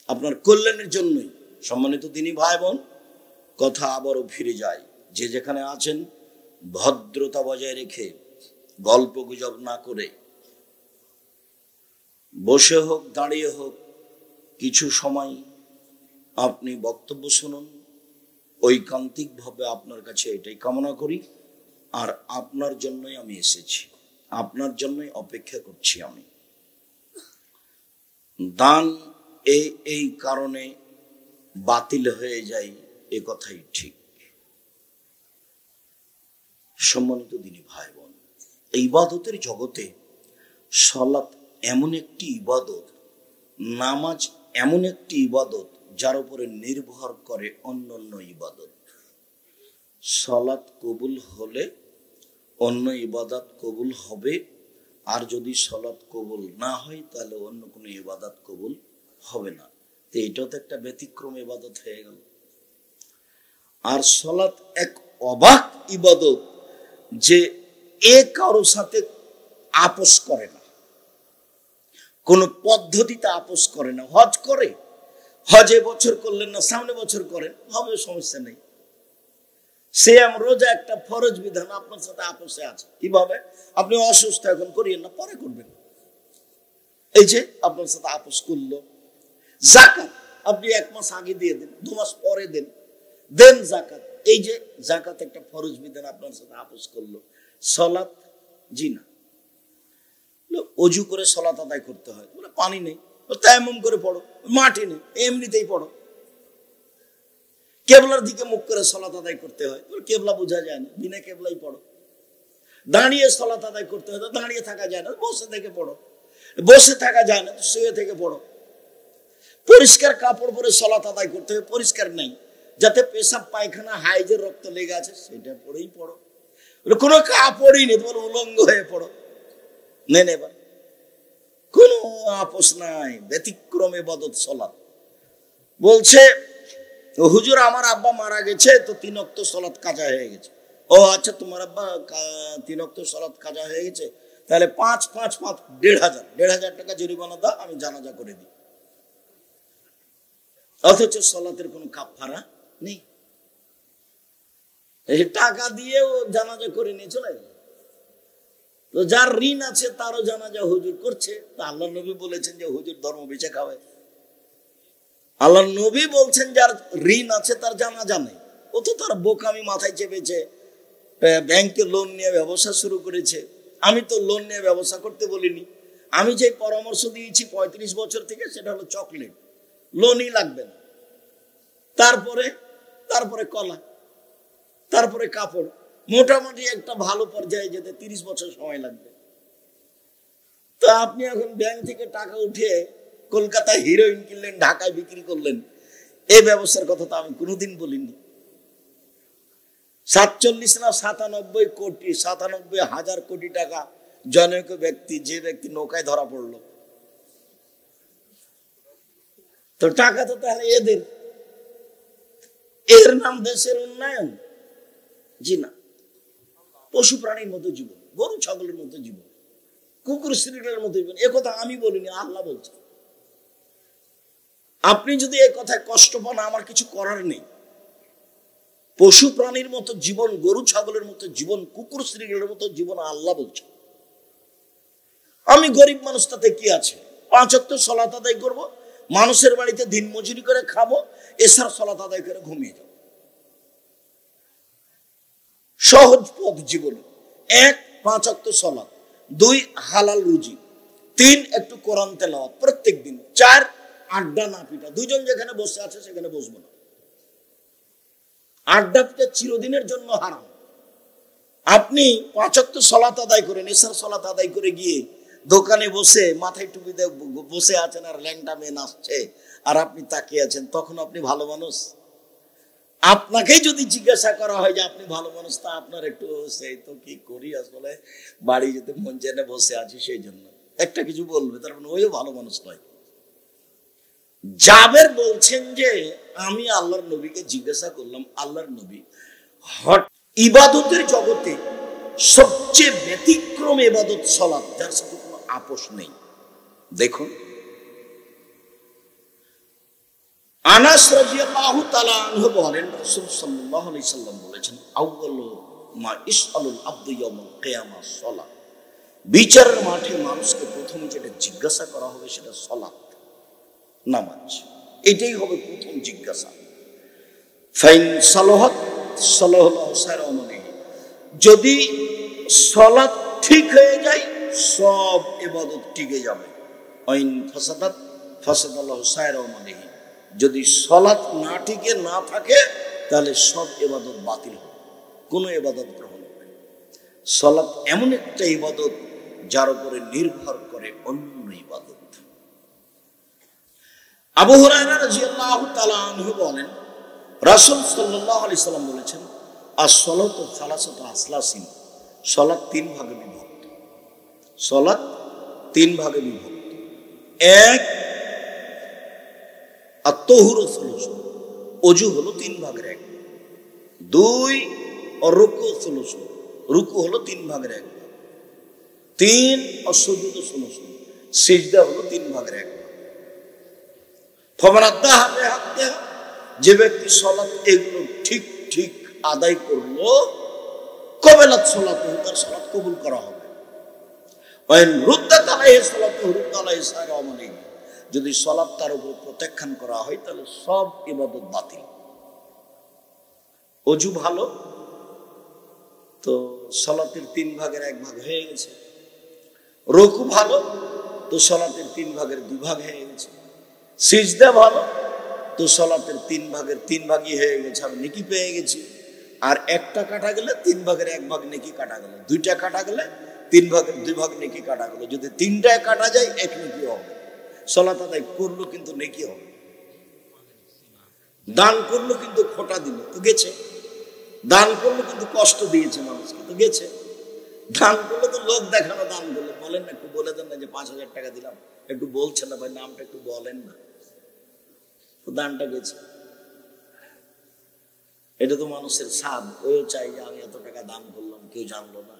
আপনার কল্যাণের জন্যই। সম্মানিত দিনী ভাই বোন, কথা আবারও ফিরে যায়, যে যেখানে আছেন ভদ্রতা বজায় রেখে, গল্প গুজব না করে, বসে হোক দাঁড়িয়ে হোক, কিছু সময় আপনি বক্তব্য শুনুন। ঐকান্তিক ভাবে আপনার কাছে এটাই কামনা করি। আর আপনার জন্যই আমি এসেছি, আপনার জন্যই অপেক্ষা করছি আমি। দান এই কারণে বাতিল হয়ে যায়, এ কথাই ঠিক। সম্মানিত দিনী ভাই বোন, এই ইবাদতের জগতে সালাত এমন একটি ইবাদত, নামাজ এমন একটি ইবাদত, যার উপরে নির্ভর করে অন্যান্য ইবাদত। সালাত কবুল হলে অন্য ইবাদত কবুল হবে, আর যদি সালাত কবুল না হয় তাহলে অন্য কোনো ইবাদত কবুল হবে না। তো এটাও তো একটা ব্যতিক্রম ইবাদত হয়ে গেল। আর সালাত এক অবাক ইবাদত, যে কারো সাথে আপোষ করে না, কোন পদ্ধতিতে আপোষ করে না। হজ করে, হজে বছর করলেন না, সামনে বছর করেন, হবে, সমস্যা নেই। সিয়াম রোজা একটা ফরজ বিধান, আপনার সাথে আপোষে আছে। কিভাবে? আপনি অসুস্থ, এখন করিয়েন না, পরে করবেন। এই যে আপনার সাথে আপোষ করলো। যাকাত, আপনি 1 মাস আগে দিয়ে দেন, 2 মাস পরে দেন, দেন জাকাত। এই যে জাকাত একটা ফরজ বিধান আপনার সাথে আপোষ করলো। সালাত জি না, অজু করে সালাত আদায় করতে হয়, বলে পানি নেই, তায়াম্মুম করে পড়ো, মাটি নেই, এমনিতেই পড়ো। কেবলার দিকে মুখ করে সালাত আদায় করতে হয়, কেবলা বোঝা যায় না, বিনা কেবলাই পড়ো। দাঁড়িয়ে সালাত আদায় করতে হয়, দাঁড়িয়ে থাকা যায় না, বসে থেকে পড়ো। বসে থাকা যায় না, শুয়ে থেকে পড়ো। পরিষ্কার কাপড় পরে সালাত আদায় করতে হবে, পরিষ্কার নেই, যাতে পেশাব পায়খানা হাইজের রক্ত লেগে আছে সেটা পরেই পড়ো। কোনো কাপড়ই নেই, তোমার উলঙ্গ হয়ে পড়ো, নেন। এবার কোনো আপোষ নাই, ব্যতিক্রম ইবাদত সালাত। বলছে হুজুর আমার আব্বা মারা গেছে, তো 3 ওয়াক্ত সালাত কাজা হয়ে গেছে। ও আচ্ছা, তোমার আব্বা 3 ওয়াক্ত সালাত কাজা হয়ে গেছে, তাহলে 5 5 5 1,500 টাকা জরিমানা দাও, আমি জানাজা করে দিই। অথচ সালাতের কোনো কাফারা নেই, এই টাকা দিয়ে ও জানাজা করে নিয়ে চলে গেল। তো যার ঋণ আছে তারও জানাজা হুজুর করছে। তা আল্লাহ নবী বলেছেন যে হুজুর ধর্ম বেচে খাওয়ায়। আল্লাহ নবী বলছেন যার ঋণ আছে তার জানাজা নেই। ও তো তার বোকামি মাথায় চেপেছে, ব্যাংকে লোন নিয়ে ব্যবসা শুরু করেছে। আমি তো লোন নিয়ে ব্যবসা করতে বলিনি, আমি যে পরামর্শ দিয়েছি 35 বছর থেকে, সেটা হলো চকলেট, লোনই লাগবে না। তারপরে কলা, তারপরে কাপড়, মোটামুটি একটা ভালো পর্যায়ে যেতে 30 বছর সময় লাগবে। তো আপনি এখন ব্যাংক থেকে টাকা উঠিয়ে কলকাতায় হিরোইন কিনলেন, ঢাকায় বিক্রি করলেন, এই ব্যবসার কথা তো আমি কোনোদিন বলিনি। 47 না 97 কোটি, 97,000 কোটি টাকা জনৈক ব্যক্তি, যে ব্যক্তি নৌকায় ধরা পড়লো, তো টাকা তো তাহলে এদের, এর নাম দেশের উন্নয়ন? জি না। পশু প্রাণীর মতো জীবন, গরু ছাগলের মতো জীবন, কুকুর শ্রীগুলোর মতো জীবন। এ কথা আমি বলিনি, আল্লাহ বলছে। আপনি যদি এ কথায় কষ্ট পান, আমার কিছু করার নেই। পশু প্রাণীর মতো জীবন, গরু ছাগলের মতো জীবন, কুকুর শ্রীগুলোর মতো জীবন আল্লাহ বলছে। আমি গরিব মানুষ, তাতে কি আছে? 5 ওয়াক্ত সালাত আদায় করবো, মানুষের বাড়িতে দিন মজুরি করে খাবো, এসার সালাত আদায় করে ঘুমিয়ে যাবো। সহজ পথ জীবনে। 1 5 ওয়াক্ত সালাত, 2 হালাল রুজি, 3 একটু কোরআন তেলাওয়াত প্রত্যেক দিন, 4 আড্ডা না পিটা। 2 জন যেখানে বসে আছে সেখানে বসবো না। আড্ডা পিটা চিরদিনের জন্য হারাম। আপনি 5 ওয়াক্ত সালাত আদায় করে, এসার সালাত আদায় করে গিয়ে দোকানে বসে মাথায় টুপি দিয়ে বসে আছেন, আর ল্যাংটা মেয়ে নাচছে, আর আপনি তাকিয়ে আছেন, তখন আপনি ভালো মানুষ? আপনাকেই যদি জিজ্ঞাসা করা হয় যে আপনি ভালো মানুষ, তা আপনার একটু সেই তো কি করি, আসলে বাড়ি যেতে মন জেনে বসে আছি, সেই জন্য একটা কিছু বলবে, তার মানে ওইও ভালো মানুষ নয়। জাবের বলছেন যে আমি আল্লাহর নবীকে জিজ্ঞাসা করলাম, আল্লাহর নবী, ইবাদতের জগতে সবচেয়ে ব্যতিক্রম ইবাদত সালাত, যার সাথে কোনো আপোষ নেই। দেখুন, আনাস রাদিয়াল্লাহু তাআলা আনহু বলেন, রাসূল সাল্লাল্লাহু আলাইহি সাল্লাম বলেছেন, আউয়ালু মা ইসআলুল আবদু ইয়াউমাল কিয়ামাহ সালাত। বিচারের মাঠে মানুষকে প্রথমে যেটা জিজ্ঞাসা করা হবে সেটা সালাত, নামাজ। এটাই হবে প্রথম জিজ্ঞাসা। ফাইন সালাহাত সালাহুল্লাহু সাইরা আমলিহি, যদি সালাত ঠিক হয়ে যায় সব ইবাদত টিকে যাবে। আইন ফাসাদাত ফাসাদাল্লাহু সাইরা আমলিহি, যদি সালাত না টিকে না থাকে তাহলে সব ইবাদত বাতিল হবে, কোনো ইবাদত গ্রহণ হবে না। সালাত এমন একটা ইবাদত যার উপরে নির্ভর করে অন্য ইবাদত। আবু হুরায়রা রাদিয়াল্লাহু তাআলা আনহু বলেন, রাসূল সাল্লাল্লাহু আলাইহি সাল্লাম বলেছেন, আস-সালাতু সালাসাতু আসলাসিন, সালাত 3 ভাগে বিভক্ত। সালাত 3 ভাগে বিভক্ত। 1 আত-তাহুরু সুলুসু, ওযু হলো 3 ভাগের 1। 2 আর-রুকু সুলুসু, রুকু হলো 3 ভাগের 1। 3 আর-সুজুদু সুলুসু, সিজদা হলো 3 ভাগের 1। যে ব্যক্তি সালাত এগুলো ঠিক ঠিক আদায় করলো, কবেলাত সালাত, তার সালাত কবুল করা হবে। ওয়াইন রুদ্দাত আলাইহি সালাতু রুদ্দা আলাইহি সাইরা আমলিহি, যদি সালাত তার উপর প্রত্যাখ্যান করা হয় তাহলে সব ইবাদত বাতিল। অজু ভালো তো সালাতের 3 ভাগের 1 ভাগ হয়ে গেছে, রুকু ভালো তো সালাতের 3 ভাগের 2 ভাগ হয়ে গেছে, সিজদা ভালো তো সালাতের 3 ভাগের 3 ভাগই হয়ে গেছে, আমি নেকি পেয়ে গেছি। আর একটা কাটা গেলে 3 ভাগের 1 ভাগ নেকি কাটা গেল, 2টা কাটা গেলে 3 ভাগের 2 ভাগ নেকি কাটা গেল। যদি 3টায় কাটা যায় 1 নেকি হবে। সালাত আদায় করলো কিন্তু নেকি হবে। দান করলো কিন্তু খোটা দিল তো গেছে, দান করলো কিন্তু কষ্ট দিয়েছে মানুষকে তো গেছে, দান করলে তো লোক দেখানো দান করলে। বলেন না, একটু বলে দেন না যে 5,000 টাকা দিলাম, একটু বলছেন না ভাই, নামটা একটু বলেন না, তো দানটা গেছে। এটা তো মানুষের স্বাদ, ওই চাই যে আমি এত টাকা দান করলাম, কেউ জানলো না।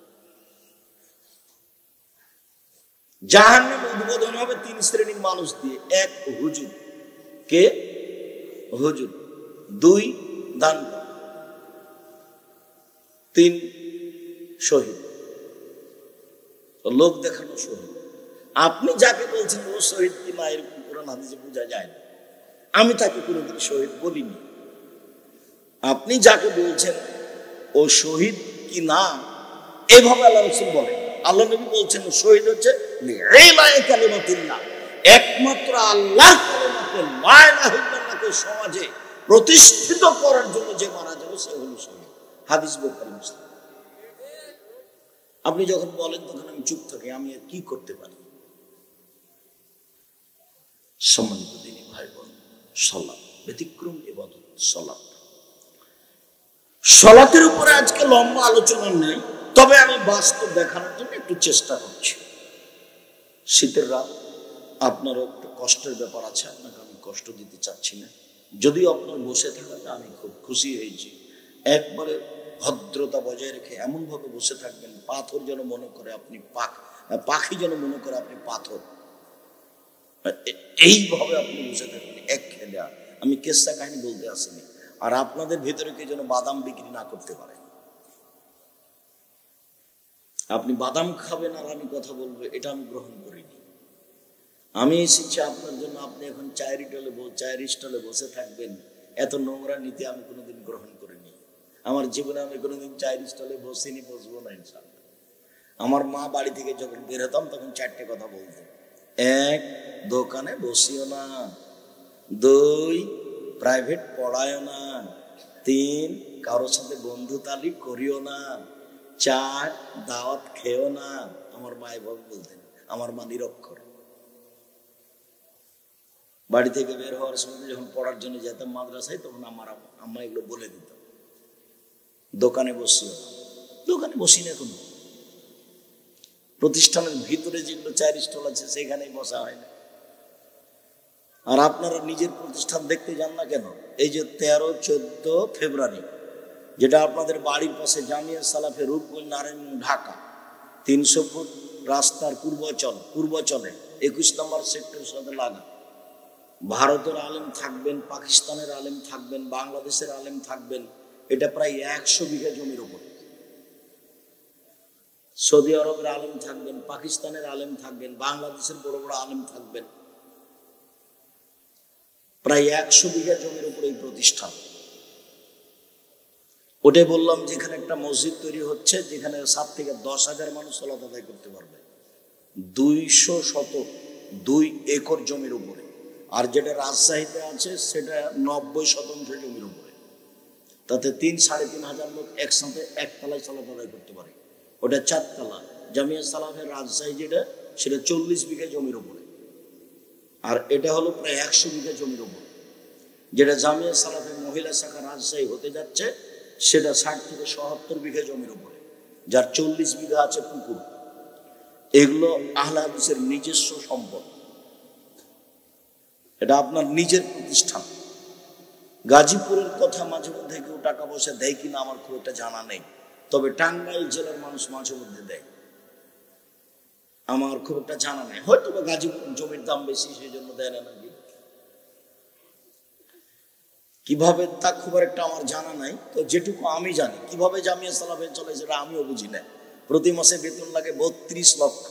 জাহান্নাম উদ্বোধন হবে 3 শ্রেণীর মানুষ দিয়ে। 1 হুজুর, কে? হুজুর। 2 দান, 3 শহীদ, লোক দেখানো শহীদ। আপনি যাকে বলছেন ও শহীদ কি না এরকম কোরআন হাদিসে বোঝা যায় না। আমি তাকে কোনোদিন শহীদ বলিনি। আপনি যাকে বলছেন ও শহীদ কি না এভাবে আল্লাহ রাসূল বলেন। আল্লাহ নবী বলছেন শহীদ হচ্ছে একমাত্র আল্লাহ লা ইলাহা ইল্লাল্লাহকে সমাজে প্রতিষ্ঠিত করার জন্য যে মারা যাবে সে হলো শহীদ। হাদিস বুখারী মুসলিম। আপনি যখন বলেন তখন আমি চুপ থাকি, আমি আর কি করতে পারি? সম্মানিত দিনী ভাই বোন, সালাত ব্যতিক্রম ইবাদত। সালাতের উপরে আজকে লম্বা আলোচনা নেই, তবে আমি বাস্তব দেখানোর জন্য একটু চেষ্টা করছি। শীতের রাত, আপনারও একটু কষ্টের ব্যাপার আছে, আপনাকে আমি কষ্ট দিতে চাচ্ছি না। যদিও আপনার বসে থাকাতে আমি খুব খুশি হয়েছি। একবারে ভদ্রতা বজায় রেখে এমন ভাবে বসে থাকবেন, পাথর যেন মনে করে আপনি পাখি যেন মনে করে আপনি পাথর, এইভাবে আপনি বসে থাকবেন এক খেলে। আমি কেসা কাহিনী বলতে আসিনি। আর আপনাদের ভেতরে কেউ যেন বাদাম বিক্রি না করতে পারে। আপনি বাদাম খাবেন আর আমি কথা বলবো, এটা আমি গ্রহণ করিনি। আমি এসেছি আপনার জন্য, আপনি এখন চায়ের স্টলে বসে থাকবেন, এত নোংরা নীতি আমি কোনোদিন গ্রহণ করিনি। আমার জীবনে আমি কোনোদিন চায়ের স্টলে বসিনি, বসবো না ইনশাআল্লাহ। আমার মা বাড়ি থেকে যখন বের হতাম তখন 4টে কথা বলতো। 1, দোকানে বসিও না। 2, প্রাইভেট পড়ায়ও না। 3, কারোর সাথে বন্ধুতালি করিও না। 4, দাওয়াত খেও না। আমার মা এভাবে বলতেন। আমার মা নিরক্ষর। বাড়ি থেকে বের হওয়ার সময় যখন পড়ার জন্য যেতাম মাদ্রাসায়, তখন আমার আম্মা এগুলো বলে দিত। দোকানে বসিও না। দোকানে বসি না এখন। প্রতিষ্ঠানের ভিতরে যেগুলো চায়ের স্টল আছে সেখানেই বসা হয় না। আর আপনারা নিজের প্রতিষ্ঠান দেখতে যান না কেন? এই যে 13-14 ফেব্রুয়ারি, যেটা আপনাদের বাড়ির পাশে জামিয়া সালাফে রূপগঞ্জ নারায়ণ ঢাকা 300 ফুট রাস্তার পূর্বচলে 21 নম্বর সেক্টরের সাথে লাগা। ভারতের আলেম থাকবেন, পাকিস্তানের আলেম থাকবেন, বাংলাদেশের আলেম থাকবেন। এটা প্রায় 100 বিঘা জমির উপর। সৌদি আরবের আলেম থাকবেন, পাকিস্তানের আলেম থাকবেন, বাংলাদেশের বড় বড় আলেম থাকবেন। প্রায় 100 বিঘা জমির উপর এই প্রতিষ্ঠান। ওটাই বললাম, যেখানে একটা মসজিদ তৈরি হচ্ছে, যেখানে 7 থেকে 10,000 মানুষ সালাত আদায় করতে পারবে। 2 একর জমির উপরে। আর যেটা রাজশাহীতে আছে সেটা 90% জমির উপরে। তাতে 3-3.5 লোক একসাথে একতলায় সালাত আদায় করতে পারে। ওটা 4 তলা। জামিয়া সালাফের রাজশাহী যেটা, সেটা 40 বিঘা জমির উপরে। আর এটা হলো প্রায় 100 বিঘা জমির উপর। যেটা জামিয়া সালাফের মহিলা শাখা রাজশাহী হতে যাচ্ছে, সেটা 60 থেকে 77 বিঘা জমির উপরে, যার 40 বিঘা আছে পুকুর। এগুলো আহলে হাদিসের নিজস্ব সম্পদ। এটা আপনার নিজের প্রতিষ্ঠান। গাজীপুরের কথা মাঝে মধ্যে কেউ টাকা পয়সা দেয় কিনা আমার খুব একটা জানা নেই, তবে টাঙ্গাইল জেলার মানুষ মাঝে মধ্যে দেয়, আমার খুব একটা জানা নেই। হয়তো বা গাজীপুর জমির দাম বেশি, সেই জন্য দেয় না নাকি, কিভাবে তা খুব একটা আমার জানা নাই। তো যেটুকু আমি জানি কিভাবে জামিয়া সালাফে চলে সেটা আমিও বুঝি না। প্রতি মাসে বেতন লাগে 32 লক্ষ।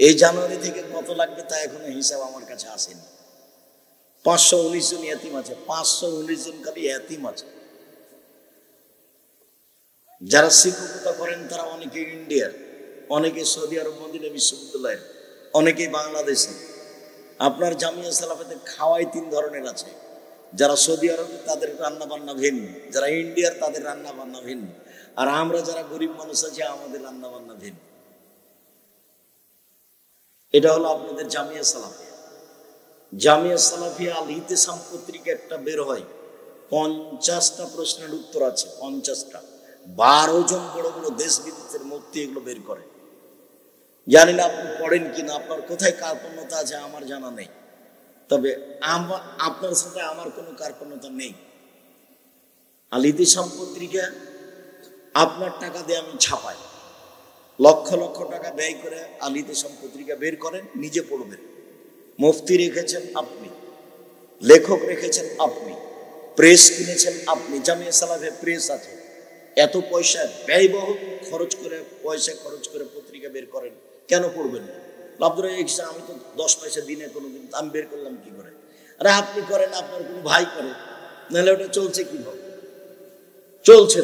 এই জানুয়ারি থেকে কত লাগবে তা এখনো হিসাব আমার কাছে আসেনি। 519 জন এতিম আছে, 519 জন খালি এতিম আছে। যারা শিক্ষকতা করেন তারা অনেকে ইন্ডিয়ার, অনেকে সৌদি আরব মদিনা বিশ্ববিদ্যালয়ের, অনেকেই বাংলাদেশে। আপনার জামিয়া সালাফিতে খাওয়াই 3 ধরনের আছে। যারা সৌদি আরব তাদের রান্না বান্না ভিন্ন, যারা ইন্ডিয়ার তাদের রান্না বান্না ভিন্ন, আর আমরা যারা গরিব মানুষ আছি আমাদের রান্না বান্না ভিন্ন। এটা হলো আপনাদের জামিয়া সালাফিয়া। জামিয়া সালাফিয়া আল ইতিসাম পত্রিকা একটা বের হয়, 50টা প্রশ্নের উত্তর আছে, 50টা। 12 জন বড় বড় দেশ বিদেশের মুফতি এগুলো বের করে। জানি না আপনি পড়েন কিনা, আপনার কোথায় কার্পণ্যতা আছে আমার জানা নেই, তবে আপনার সাথে আমার কোনো কার্পণ্যতা নেই। আল ইতিসাম পত্রিকা আপনার টাকা দিয়ে আমি ছাপাই, লক্ষ লক্ষ টাকা ব্যয় করে আল ইতিসাম পত্রিকা বের করেন, নিজে পড়বেন। মুফতি রেখেছেন আপনি, লেখক রেখেছেন আপনি, প্রেস কিনেছেন আপনি। জামিয়া সালাফে প্রেস আছে, এত পয়সা ব্যয়বহুল পয়সা খরচ করে পত্রিকা বের করেন, কেন পড়বেন না? আপনারা আমি তো 10 পয়সা দিনে কোনোদিন, আমি বের করলাম কি করে? আরে আপনি করেন, আপনার কোনো ভাই করে, নাহলে ওটা চলছে কিভাবে? চলছে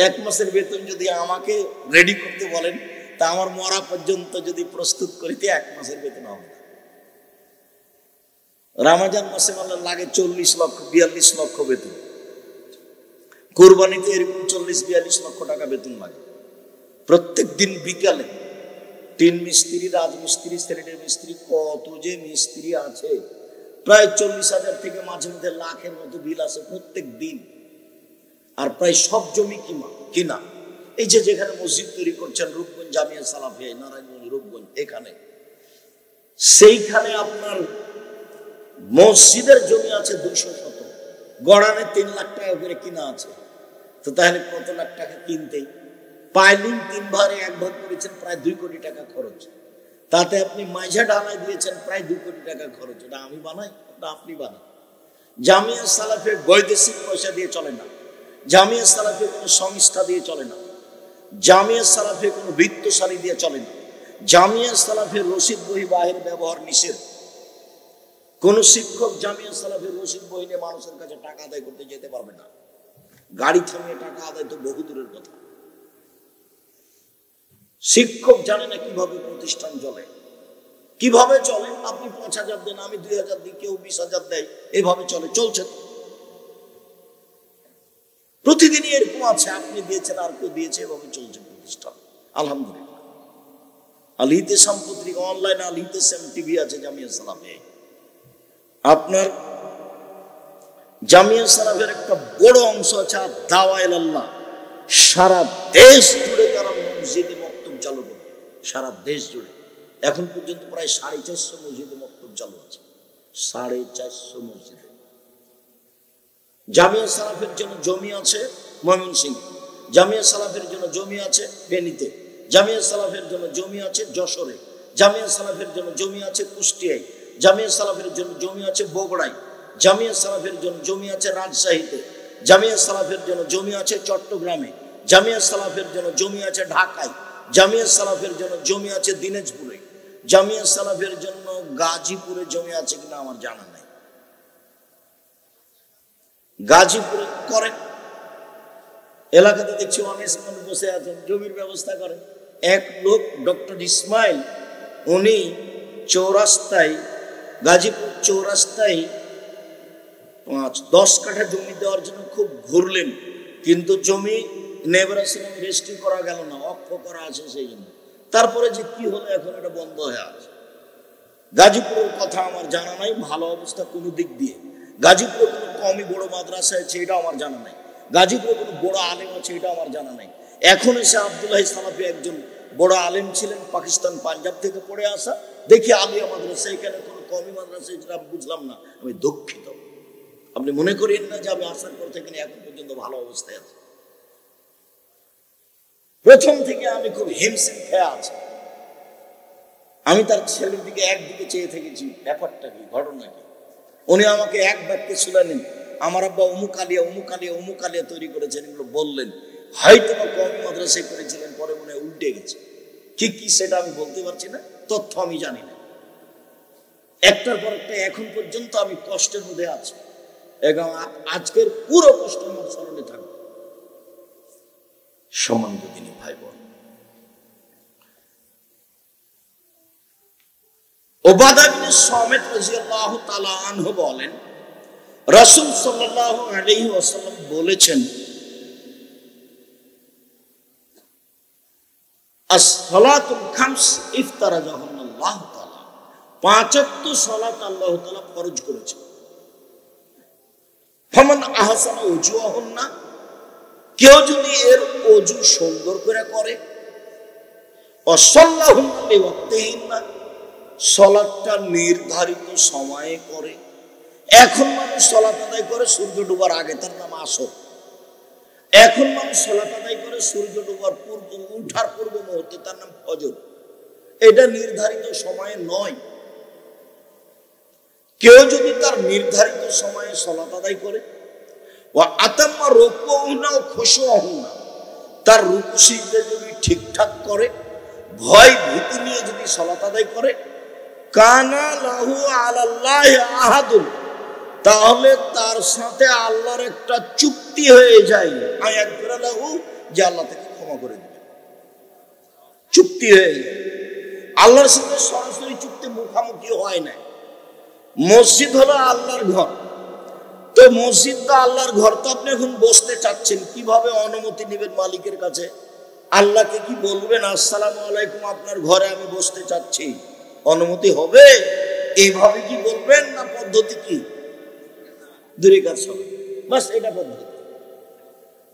1 মাসের বেতন যদি আমাকে রেডি করতে বলেন, তা আমার মরা পর্যন্ত যদি প্রস্তুত করিতে 1 মাসের বেতন হবে না। রমজান মাসে বললে লাগে 40 লক্ষ 42 লক্ষ বেতন, কুরবানিতে এরকম 40-42 লক্ষ টাকা বেতন লাগে। প্রত্যেক দিন বিকালে 3 মিস্ত্রি, রাজমিস্ত্রি, সেলেটের মিস্ত্রি, কত যে মিস্ত্রি আছে, প্রায় 40,000 থেকে মাঝে মধ্যে লাখের মতো বিল আছে প্রত্যেক দিন। আর প্রায় সব জমি কিনা। এই যে যেখানে মসজিদ তৈরি করছেন রূপগঞ্জ জামিয়া সালাফিয়া, নারায়ণগঞ্জ রূপগঞ্জ, এখানে সেইখানে আপনার মসজিদের জমি আছে 200 শতক, গড়ানে 3 লাখ টাকা করে কিনা আছে। তো তাহলে কত লাখ টাকা কিনতেই, পাইলিং 3 ভাগে 1 ভাগ করেছেন, প্রায় 2 কোটি টাকা খরচ। তাতে আপনি মাঝা ঢালাই দিয়েছেন প্রায় 2 কোটি টাকা খরচ। এটা আমি বানাই, ওটা আপনি বানান। জামিয়া সালাফে বৈদেশিক পয়সা দিয়ে চলে না, জামিয়া সালাফে কোনো সংস্থা দিয়ে চলে না, জামিয়া সালাফে কোনো বৃত্তশালী দিয়ে চলে না। জামিয়া সালাফের রসিদ বই বাহির ব্যবহার নিষেধ। কোন শিক্ষক জামিয়া সালাফের রসিদ বই নিয়ে মানুষের কাছে টাকা আদায় করতে যেতে পারবে না। গাড়ি থামিয়ে টাকা আদায় তো বহু দূরের কথা। শিক্ষক জানে না কিভাবে প্রতিষ্ঠান চলে, কিভাবে চলে। আপনি 5,000 দেন, আমি 2,000 দিই, কেউ 20,000 দেয়, এভাবে চলছে। প্রতিদিনই এরকম আছে, আপনি দিয়েছেন আর কেউ দিয়েছে, এভাবে চলছে প্রতিষ্ঠান। আলহামদুলিল্লাহ। আল ইতিসাম পত্রিকা অনলাইনে, আল ইতিসাম টিভি আছে জামিয়া সালাফে। আপনার জামিয়া সালাফের একটা বড় অংশ আছে দাওয়া ইলাল্লাহ। সারা দেশ জুড়ে তারা মসজিদে মক্তব চালু করে, সারা দেশ জুড়ে। এখন পর্যন্ত প্রায় 450 মসজিদে মক্তব চালু আছে, 450 মসজিদে। জামিয়া সালাফের জন্য জমি আছে ময়মনসিংহে, জামিয়া সালাফের জন্য জমি আছে ফেনীতে, জামিয়া সালাফের জন্য জমি আছে যশোরে, জামিয়া সালাফের জন্য জমি আছে কুষ্টিয়ায়, জামিয়া সালাফের জন্য জমি আছে বগুড়ায়, জামিয়া সালাফের জন্য জমি আছে রাজশাহীতে, জামিয়া সালাফের জন্য জমি আছে চট্টগ্রামে, জামিয়া সালাফের জন্য জমি আছে ঢাকায়, জামিয়া সালাফের জন্য জমি আছে দিনাজপুরে, জামিয়া সালাফের জন্য গাজীপুরে জমি আছে কিনা আমার জানা নাই। গাজীপুরে করেন, এলাকাতে দেখছি অনেক মানুষ বসে আছেন, জমির ব্যবস্থা করেন। এক লোক ডক্টর ইসমাইল, উনি চৌরাস্তায়, গাজীপুর চৌরাস্তায় 10 কাঠা জমি দেওয়ার জন্য খুব ঘুরলেন, কিন্তু জমি নেবরাসিলাম রেজিস্ট্রি করা গেল না, অক্ষ করা আছে সেই জন্য। তারপরে যে কি হলো, এখন এটা বন্ধ হয়ে আছে। গাজীপুরের কথা আমার জানা নাই ভালো অবস্থা কোনো দিক দিয়ে। গাজীপুরে কোনো কমই বড় মাদ্রাসা আছে এটা আমার জানা নাই, গাজীপুরে কোনো বড় আলেম আছে এটা আমার জানা নাই। এখন এসে আব্দুল্লাহ সালাফি একজন বড় আলেম ছিলেন, পাকিস্তান পাঞ্জাব থেকে পড়ে আসা, দেখি আলিয়া মাদ্রাসা, এখানে কোনো কমই মাদ্রাসা, এটা আমি বুঝলাম না, আমি দুঃখিত। আপনি মনে করেন না যে আমি আসার পর থেকে এখন পর্যন্ত ভালো অবস্থায় আছে। প্রথম থেকে আমি খুব হিমশিম খেয়ে আছি। আমি তার ছেলের দিকে একদিকে চেয়ে থেকেছি, ব্যাপারটা কি, ঘটনা কি। উনি আমাকে এক বাক্যে শুনালেন, আমার আব্বা অমুক আলিয়া অমুক আলিয়া অমুক আলিয়া তৈরি করেছেন, এগুলো বললেন। হয়তো বা কম মাদ্রাসায় করেছিলেন, পরে মনে হয় উল্টে গেছে। কি সেটা আমি বলতে পারছি না, তথ্য আমি জানি না। একটার পর একটা এখন পর্যন্ত আমি কষ্টের মধ্যে আছি এবং আজকের পুরো কষ্ট আমার স্মরণে থাকবে। সম্মানিত দিনী ভাই বোন, উবাদা ইবনে সামিত রাদিয়াল্লাহু তাআলা আনহু বলেন, রাসূল সাল্লাল্লাহু আলাইহি ওয়াসাল্লাম বলেছেন, as-salatul khams ইফতারাজাহুল্লাহ তাআলা, 5 ওয়াক্ত সালাত আল্লাহ তাআলা ফরজ করেছেন। ফামান আহসানা উজুহুন্না, কেউ যদি এর ওযু সুন্দর করে করে, ওয়াসাল্লাহুন্না লিওয়াক্তিহিন্না, সালাতটা নির্ধারিত সময়ে করে। এখন মানুষ সালাত আদায় করে সূর্য ডোবার আগে, তার নাম আসর। এখন মানুষ সালাত আদায় করে সূর্য ডোবার পূর্ব, উঠার পূর্ব মুহূর্তে, তার নাম ফজর। এটা নির্ধারিত সময়ে নয়। কেউ যদি তার নির্ধারিত সময়ে সালাত আদায় করে, ওয়া আতাম্মা রুকুহুনা ওয়া খুশুহুনা, তার রুকু সিজদা যদি ঠিকঠাক করে, ভয় ভীতি নিয়ে যদি সালাত আদায় করে, কানা লাহু আলাল্লাহি আহাদুন, তাহলে তার সাথে আল্লাহর একটা চুক্তি হয়ে যায়। আয়াতগুরা লাহু, যে আল্লাহ তাকে ক্ষমা করে দিবে। চুক্তি হয়ে যায় আল্লাহর সাথে, সরাসরি চুক্তি মুখামুখি হয় না। মসজিদ হলো আল্লাহর ঘর, তো মসজিদ তো আল্লাহর ঘর, তো আপনি এখন বসতে চাচ্ছেন, কিভাবে অনুমতি নেবেন মালিকের কাছে? আল্লাহকে কি বলবেন, আসসালামু আলাইকুম, আপনার ঘরে আমি বসতে চাচ্ছি, অনুমতি হবে? এইভাবে কি বলবেন, না পদ্ধতি কি? 2 রাকাত সালাত, বাস এটা পদ্ধতি।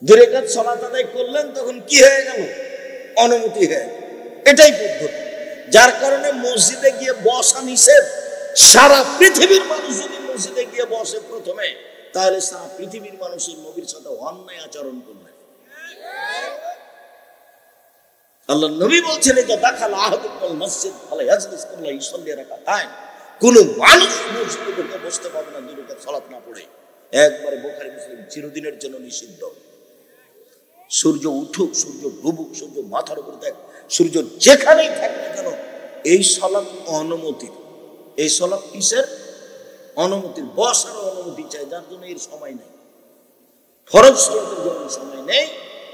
2 রাকাত সালাত আদায় করলেন, তখন কি হয়ে গেল? অনুমতি হয়ে গেল। এটাই পদ্ধতি। যার কারণে মসজিদে গিয়ে বসা নিষেধ। সারা পৃথিবীর মানুষ যদি মসজিদে গিয়ে বসে প্রথমে, তাহলে সারা পৃথিবীর মানুষের নবীর সাথে অন্যায় আচরণ করবে। আল্লাহ নবী বলছেন, এটা দাখাল আহাদুকুল মসজিদ ফালা ইয়াজলিস কাবলা ইউসাল্লি রাকাতাইন, কোন মানুষ মসজিদে ঢুকে বসতে পারবে না 2 রাকাত সালাত না পড়ে। একবারে বুখারী মুসলিম, চিরদিনের জন্য নিষিদ্ধ। সূর্য উঠুক, সূর্য ডুবুক, সূর্য মাথার উপর দেখ, সূর্য যেখানেই থাক না কেন, এই সালাত অনুমতির। এই সালাত কিসের? অনুমতির। বসার অনুমতি চাই, যার জন্য এর সময় নেই। ফরজ সালাতের জন্য সময় নেই,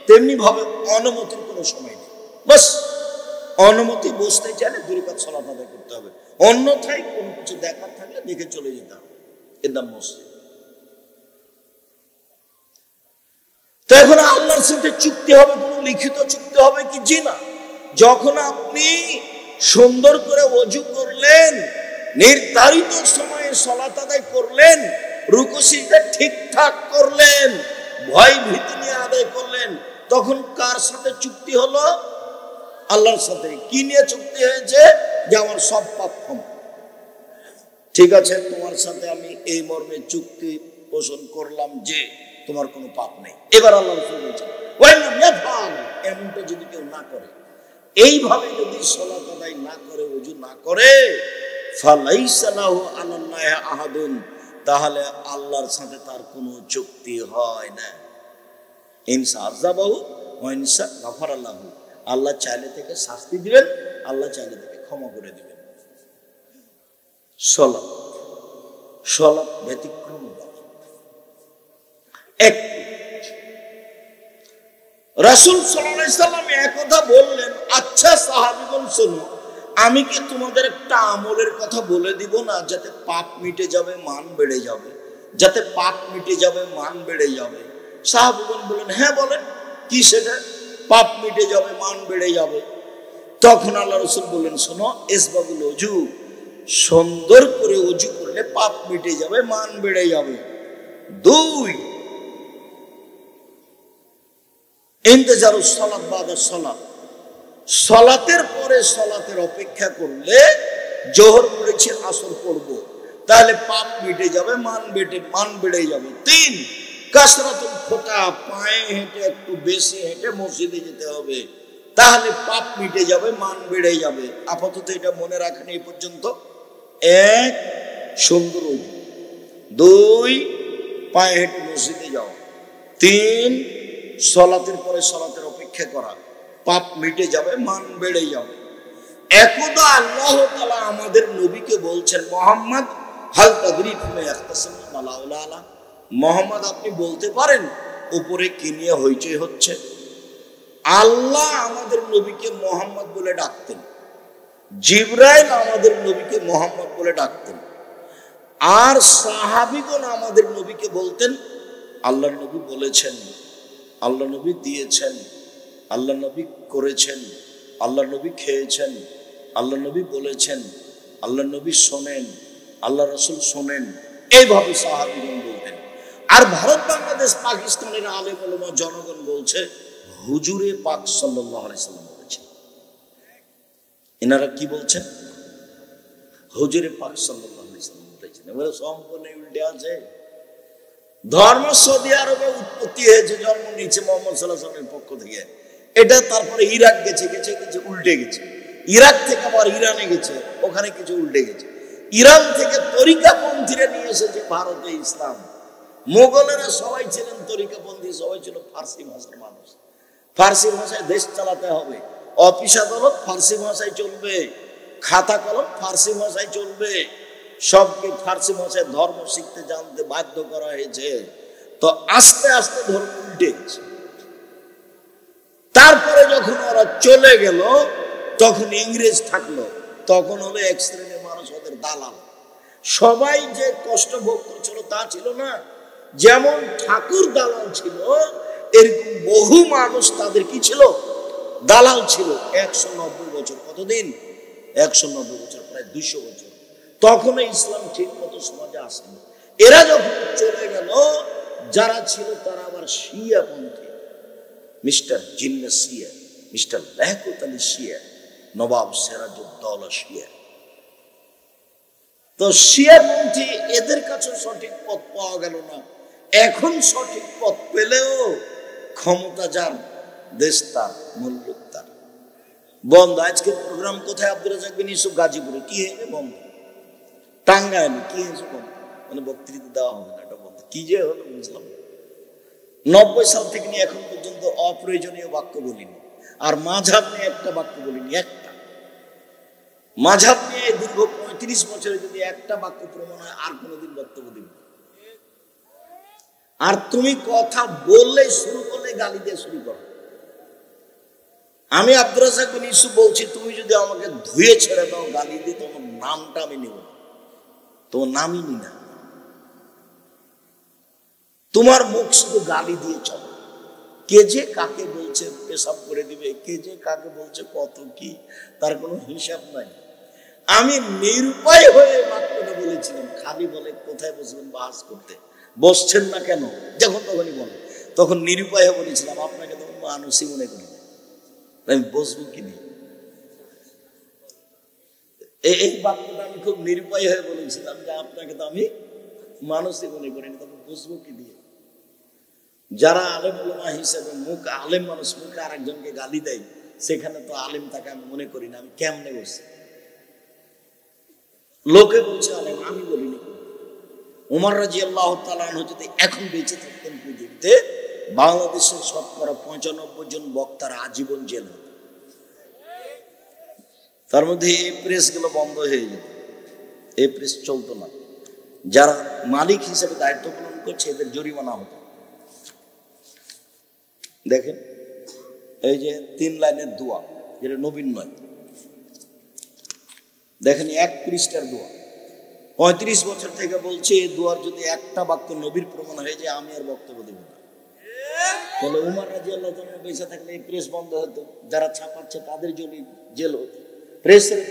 তেমনি ভাবে অনুমতির কোনো সময় নেই। বাস অনুমতি, বসতে চাইলে 2 রাকাত সালাত আদায় করতে হবে, অন্যথায় কোনো কিছু দেখার থাকলে দেখে চলে যেতে হবে। এর নাম মসজিদ। তো এখন আল্লাহর সাথে চুক্তি হবে, কোনো লিখিত চুক্তি হবে কি? জি না। যখন আপনি সুন্দর করে ওযু করলেন, নির্ধারিত সময়ে সালাত আদায় করলেন, রুকু সিজদা ঠিকঠাক করলেন, ভয় ভীতি নিয়ে আদায় করলেন, তখন কার সাথে চুক্তি হলো? আল্লাহর সাথে। কি নিয়ে চুক্তি হয়েছে? যে আমার সব পাপ ক্ষমা। ঠিক আছে, তোমার সাথে আমি এই মর্মে চুক্তি পোষণ করলাম যে তোমার কোনো পাপ নেই। এবার আল্লাহ রাসূল বলেছেন, এমনটা যদি কেউ না করে, এইভাবে যদি সালাত আদায় না করে, ওযু না করে, ফালাইসা লাহু আলাল্লাহি আহাদুন, তাহলে আল্লাহর সাথে তার কোনো চুক্তি হয় না। ইনসা আযাবাহু ওয়া ইনসা গাফারা লাহু, আল্লাহ চাইলে থেকে শাস্তি দিবেন, আল্লাহ চাইলে থেকে ক্ষমা করে দিবেন। সালাত ব্যতিক্রম। রাসূল সাল্লাল্লাহু আলাইহি সাল্লাম একথা বললেন, আচ্ছা সাহাবীগণ শোনো, আমি কি তোমাদের একটা আমলের কথা বলে দিব না, যাতে পাপ মিটে যাবে, মান বেড়ে যাবে? যাতে পাপ মিটে যাবে, মান বেড়ে যাবে। সাহাবীগণ বলেন, হ্যাঁ বলেন। কি সেটা? পাপ মিটে যাবে, মান বেড়ে যাবে। তখন আল্লাহ রাসূল বললেন, শোনো, ইসবাগুল ওযু, সুন্দর করে ওযু করলে পাপ মিটে যাবে, মান বেড়ে যাবে। 2, ইন্তেজারুস সালাত বাদা সালাত, সালাতের পরে সালাতের অপেক্ষা করলে, জোহর পড়েছে, আসর পড়বো, তাহলে পাপ মিটে যাবে, মান বেড়ে যাবে। 3, কাসরাতুল খুতা, পায়ে হেঁটে, একটু বেশি হেঁটে মসজিদে যেতে হবে, তাহলে পাপ মিটে যাবে, মান বেড়ে যাবে। আপাতত এটা মনে রাখেন এই পর্যন্ত। 1, সুন্দর ওযু। 2, পায়ে হেঁটে মসজিদে যাও। 3, সালাতের পরে সালাতের অপেক্ষা করা, পাপ মিটে যাবে, মান বেড়ে যাবে। একদা আল্লাহ তাআলা আমাদের নবীকে বলছেন, মুহাম্মদ হাল তাদরি ফিমা ইয়াখতাসিমুন মালাউলা আলা, মুহাম্মদ আপনি বলতে পারেন উপরে কি নিয়ে হইচই হচ্ছে? আল্লাহ আমাদের নবীকে মুহাম্মদ বলে ডাকতেন, জিবরাইল আমাদের নবীকে মুহাম্মদ বলে ডাকতেন, আর সাহাবীগণ আমাদের নবীকে বলতেন আল্লাহর নবী বলেছেন, আল্লাহ নবী দিয়েছেন, আল্লাহ নবী করেছেন, আল্লাহ নবী খেয়েছেন, আল্লাহ নবী বলেছেন, আল্লাহ নবী শোনেন, আল্লাহ রাসূল শোনেন, এইভাবে সাহাবীগণ বলতেন। আর ভারত, বাংলাদেশ, পাকিস্তানের আলেম ওলামা জনগণ বলছে হুজুরে পাক সাল্লাল্লাহু আলাইহি সাল্লাম বলেছেন। এনারা কি বলছেন? হুজুরে পাক সাল্লাল্লাহু আলাইহি সাল্লাম বলেছেন। এবারে সম্পূর্ণ উল্টে আছে। ধর্ম সৌদি আরবে উৎপত্তি হয়েছে, জন্ম নিয়েছে মুহাম্মদ সাল্লাল্লাহু আলাইহি ওয়াসাল্লামের পক্ষ থেকে। এটা তারপরে ইরাক গেছে, উল্টে গেছে। ইরাক থেকে আবার ইরানে গেছে, ওখানে কিছু উল্টে গেছে। ইরান থেকে তরিকাপন্থীরা নিয়ে এসেছে ভারতে ইসলাম। মোগলেরা সবাই ছিলেন তরিকাপন্থী, সবাই ছিল ফার্সি ভাষার মানুষ। ফার্সি ভাষায় দেশ চালাতে হবে, অফিস আদালত ফার্সি ভাষায় চলবে, খাতা কলম ফার্সি ভাষায় চলবে, সবকে ফার্সি ভাষায় ধর্ম শিখতে জানতে বাধ্য করা হয়েছে। তো আস্তে আস্তে ধর্ম উল্টে গেছে। তারপরে যখন ওরা চলে গেল, তখন ইংরেজ থাকলো, তখন হলো এক শ্রেণীর মানুষ ওদের দালাল। সবাই যে কষ্ট ভোগ করছিল তা ছিল না। যেমন ঠাকুর দালাল ছিল, এরকম বহু মানুষ তাদের কি ছিল? দালাল ছিল। 190 বছর। কতদিন? 190 বছর, প্রায় 200 বছর। তখন ইসলাম ঠিক মতো সমাজে আসেনি। এরা যখন চলে গেল, যারা ছিল তারা আবার শিয়া পন্থী, মিস্টার জিন্নাহ শিয়া, মিস্টার লিয়াকত আলী শিয়া, নবাব সিরাজউদ্দৌলা শিয়া। তো শিয়া পন্থী এদের কাছে সঠিক পথ পাওয়া গেল না। এখন সঠিক পথ পেলেও ক্ষমতা যার, দেশ তার, মূল্য তার। বন্ধ। আজকের প্রোগ্রাম কোথায়? আব্দুর রাজ্জাক বিন ইউসুফ গাজীপুরে। কি হয়েছে? বন্ধ। টাঙ্গাইলে কি হয়েছে? বন্ধ। মানে বক্তৃতা দেওয়া হবে না, এটা বন্ধ। কি যে হলো বুঝলাম। 90 সাল থেকে নিয়ে এখন পর্যন্ত অপ্রয়োজনীয় বাক্য বলিনি, আর মাঝহাব নিয়ে একটা বাক্য বলিনি, একটা। মাঝহাব নিয়ে দীর্ঘ 35 বছরে যদি একটা বাক্য প্রমাণ হয়, আর কোনোদিন বক্তব্য দিব। আর তুমি কথা বললে, শুরু করলে গালি দিয়ে শুরু করো। আমি আব্দুর রাজ্জাক বিন ইউসুফ বলছি, তুমি যদি আমাকে ধুয়ে ছেড়ে দাও, গালি দিয়ে, তোমার নামটা আমি নেব না, তোমার নামই নি না। তোমার মুখ শুধু গালি দিয়ে চলো। কে যে কাকে বলছে পেশাব করে দিবে, কে যে কাকে বলছে কত কি, তার কোনো হিসাব নাই। আমি নিরুপায় হয়ে বাক্যটা বলেছিলাম। খালি বলে কোথায় বসবেন বাস করতে, বসছেন না কেন, যখন তখনই বলে। তখন নিরুপায় হয়ে বলেছিলাম আপনাকে তো মানুষই মনে করি না, আমি বসবো কি নিয়ে। এই বাক্যটা আমি খুব নিরুপায় হয়ে বলেছিলাম যে আপনাকে তো আমি মানুষই মনে করি না, তবে বসবো কি দিয়ে। যারা আলেম ওলামা হিসেবে মুখ, আলেম মানুষ মুখে আরেকজনকে গালি দেয়, সেখানে তো আলেম তাকে আমি মনে করি না, আমি কেমনে বসি? লোকে বলছে আলেম, আমি বলিনি। উমর রাদিয়াল্লাহু তাআলা আনহু যদি এখন বেঁচে থাকতেন পৃথিবীতে, বাংলাদেশের শতকরা 95 জন বক্তার আজীবন জেল হতো। তার মধ্যে এই প্রেসগুলো বন্ধ হয়ে যেত, এই প্রেস চলতো না। যারা মালিক হিসেবে দায়িত্ব পালন করছে এদের জরিমানা হতো। দেখেন এই যে 3 লাইনের দোয়া, যেটা নবীন নয়, দেখেন 1 পৃষ্ঠার দোয়া। 35 বছর থেকে বলছে এই দোয়ার যদি একটা বাক্য নবীর প্রমাণ হয়ে যায়, আমি আর বক্তব্য দেব না। তাহলে উমর রাদিয়াল্লাহু তাআলা বেঁচে থাকলে এই প্রেস বন্ধ হতো, যারা ছাপাচ্ছে তাদের জন্য জেল হতো, প্রেসের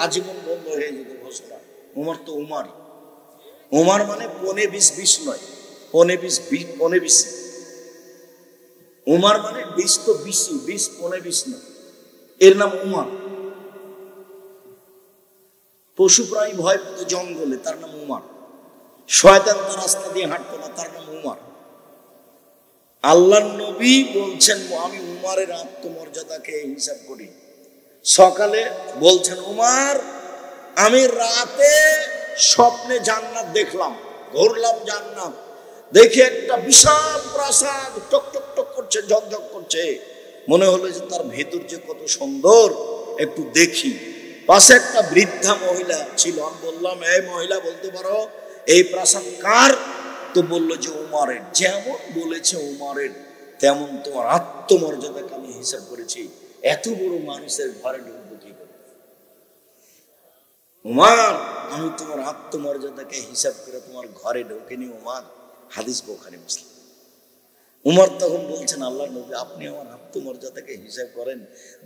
আজীবন বন্ধ হয়ে যেত ঘোষণা। উমর তো উমারই। উমার মানে 20 নয়, 20 উমার মানে 20 তো 20 নয়, এর নাম উমার। পশু প্রাণী ভয় পেত জঙ্গলে, তার নাম উমার। শয়তান তার রাস্তা দিয়ে হাঁটতো না, তার নাম উমার। আল্লাহর নবী বলছেন আমি উমারের আত্মমর্যাদাকে হিসাব করি। সকালে বলছেন উমার, আমি রাতে স্বপ্নে জান্নাত দেখলাম, ঘুরলাম জান্নাত, দেখে একটা বিশাল প্রাসাদ টক টক টক করছে, ঝকঝক করছে। মনে হলো যে তার ভেতর যে কত সুন্দর, একটু দেখি। পাশে একটা বৃদ্ধা মহিলা ছিল। আমি বললাম, এই মহিলা বলতে পারো এই প্রাসাদ কার? তো বললো যে উমরের। যেমন বলেছে উমরের, তেমন তোমার আত্মমর্যাদাকে আমি হিসাব করেছি। এত বড় মানুষের ঘরে ঢুকবো কি করে? উমর, আমি তোমার আত্মমর্যাদাকে হিসাব করে তোমার ঘরে ঢোকেনি উমর। হাদিস বুখারী মুসলিম। উমর তখন বলছেন, আল্লাহ নবী, আপনি আমার আত্মমর্যাদাকে হিসাব করেন,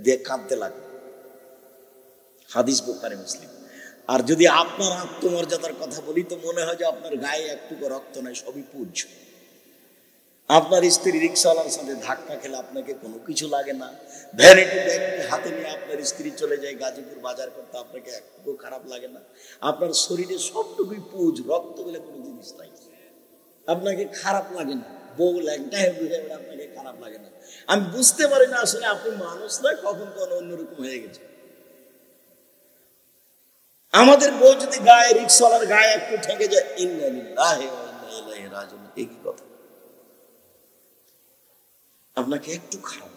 দিয়ে কাঁদতে লাগবে। হাদিস বুখারী মুসলিম। আর যদি আপনার আত্মমর্যাদার কথা বলি তো মনে হয় যে আপনার গায়ে একটুকু রক্ত নাই, সবই পুজ। আপনার স্ত্রী রিক্সাওয়ালার সাথে ধাক্কা খেলে আপনাকে কোনো কিছু লাগে না। ভ্যানিটি ব্যাগ হাতে নিয়ে আপনার স্ত্রী চলে যায় গাজীপুর বাজার করতে, আপনাকে একটু খারাপ লাগে না। আপনার শরীরে সবটুকুই পুজ, রক্ত বলে কোনো জিনিস নাই, আপনাকে খারাপ লাগে না। বউ ল্যাংটা হয়ে আপনাকে খারাপ লাগে না। আমি বুঝতে পারি না আসলে আপনি মানুষ না কখন কোন অন্যরকম হয়ে গেছে। আমাদের বউ যদি গায়ে, রিক্সাওয়ালার গায়ে একটু ঠেকে যায়, ইন্না লিল্লাহি ওয়া ইন্না ইলাইহি রাজিউন, একই কথা। আপনাকে একটু খারাপ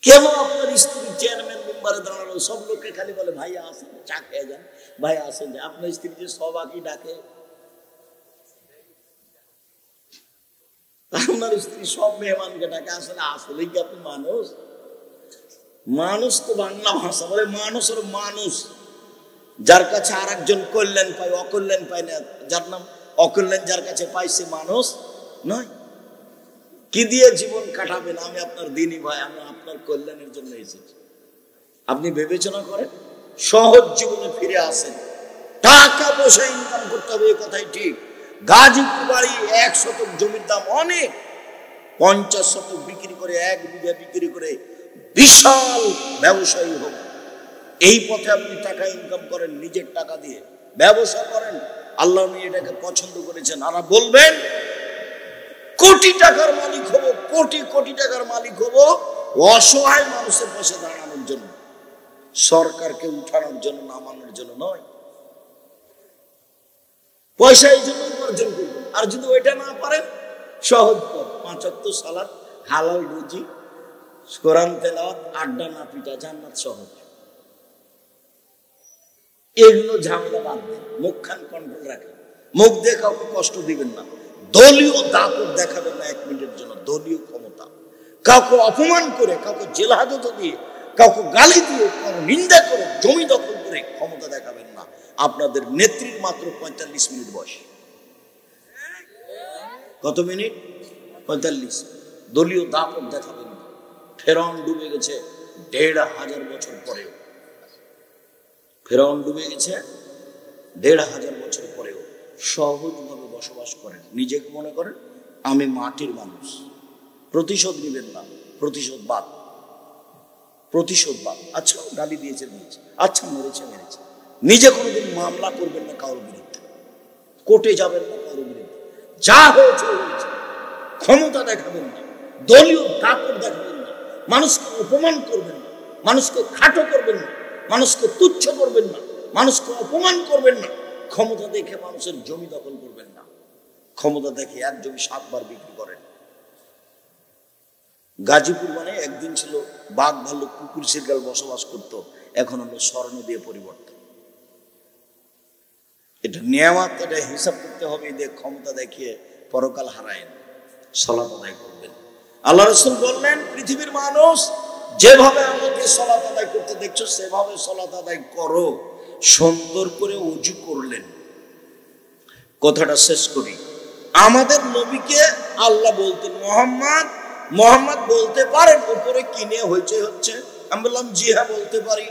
কেন? আপনার স্ত্রী চেয়ারম্যান মেম্বারে দাঁড়ানো, সব লোককে খালি বলে ভাইয়া আসেন চা খেয়ে যান, ভাইয়া আসেন। আপনার স্ত্রী যে সব আগে ডাকে, আপনার স্ত্রী সব মেহমানকে ডাকে, আসলে আসলে কি আপনি মানুষ? মানুষ তো বাংলা ভাষা বলে মানুষ, আর মানুষ যার কাছে আর একজন কল্যাণ পায়, অকল্যাণ পায় না, যার নাম অকল্যাণ যার কাছে পায় সে মানুষ নয়। কি দিয়ে জীবন কাটাবেন? আমি আপনার দিনই ভাই, আমি আপনার কল্যাণের জন্য এসেছি। আপনি বিবেচনা করেন, সহজ জীবনে ফিরে আসেন। টাকা পয়সা ইনকাম করতে হবে, এই কথাই ঠিক। গাজীপুর বাড়ি 1 শতক জমির দাম অনেক, 50 শতক বিক্রি করে, 1 বিঘা বিক্রি করে বিশাল ব্যবসায়ী হোক। এই পথে আপনি টাকা ইনকাম করেন, নিজের টাকা দিয়ে ব্যবসা করেন। আল্লাহ এটাকে পছন্দ করেছেন। আর বলবেন কোটি টাকার মালিক হব, কোটি কোটি টাকার মালিক হব অসহায় মানুষের পাশে দাঁড়ানোর জন্য, সরকারকে উঠানোর জন্য, নামানোর জন্য নয়। পয়সা এই জন্য উপার্জন করবেন। আর যদি ওইটা না পারেন, সহজ পথ, 5 ওয়াক্ত সালাত, হালাল রুজি, কোরআন তেলাওয়াত, আড্ডা না পিটা, জান্নাত সহজ। এগুলো ঝামেলা বাদ দেন, মুখখান কন্ট্রোল রাখেন, মুখ দিয়ে কাউকে কষ্ট দিবেন না, দলীয় দাপট দেখাবেন না 1 মিনিটের জন্য। দলীয় ক্ষমতা, কাউকে অপমান করে, কাউকে জেল হাজত দিয়ে, কাউকে গালি দিয়ে, কারো নিন্দা করে, জমি দখল করে ক্ষমতা দেখাবেন না। আপনাদের নেত্রীর মাত্র 45 মিনিট বয়স। কত মিনিট? 45। দলীয় দাপট দেখাবেন না। ফেরাউন ডুবে গেছে 1500 বছর পরেও, ফেরাউন ডুবে গেছে 1500 বছর পরেও সহজভাবে বসবাস করেন। নিজেকে মনে করেন আমি মাটির মানুষ। প্রতিশোধ নিবেন না, প্রতিশোধবাদ, প্রতিশোধবাদ। আচ্ছা গালি দিয়েছে দিয়েছে, আচ্ছা মেরেছে মেরেছে। নিজে কোনোদিন মামলা করবেন না কারোর বিরুদ্ধে, কোর্টে যাবেন না কারোর বিরুদ্ধে, যা হয়েছে হয়েছে। ক্ষমতা দেখাবেন না, দলীয় দাপট দেখাবেন না, মানুষকে অপমান করবেন না, মানুষকে খাটো করবেন না, মানুষকে তুচ্ছ করবেন না, মানুষকে অপমান করবেন না। ক্ষমতা দেখে মানুষের জমি দখল করবেন না। ক্ষমতা দেখে 1 জমি 7 বার বিক্রি করেন। গাজীপুর মানে একদিন ছিল বাঘ ভাল্লুক কুকুর শিরগাল বসবাস করত, এখন হলো স্বর্ণ দিয়ে পরিবর্তন। এটা নিয়ামত, এটা হিসাব করতে হবে। এদের ক্ষমতা দেখিয়ে পরকাল হারায়েন, সালাত আদায় করবেন। আল্লাহ রাসূল বললেন, পৃথিবীর মানুষ যেভাবে আমাকে সালাত আদায় করতে দেখছো সেভাবে সালাত আদায় করো। সুন্দর করে ওযু করলেন। কথাটা শেষ করি। আমাদের নবীকে আল্লাহ বলতেন মোহাম্মদ বলতে পারেন উপরে কিনে হয়েছে হচ্ছে? আমি বললাম জি হ্যাঁ বলতে পারি।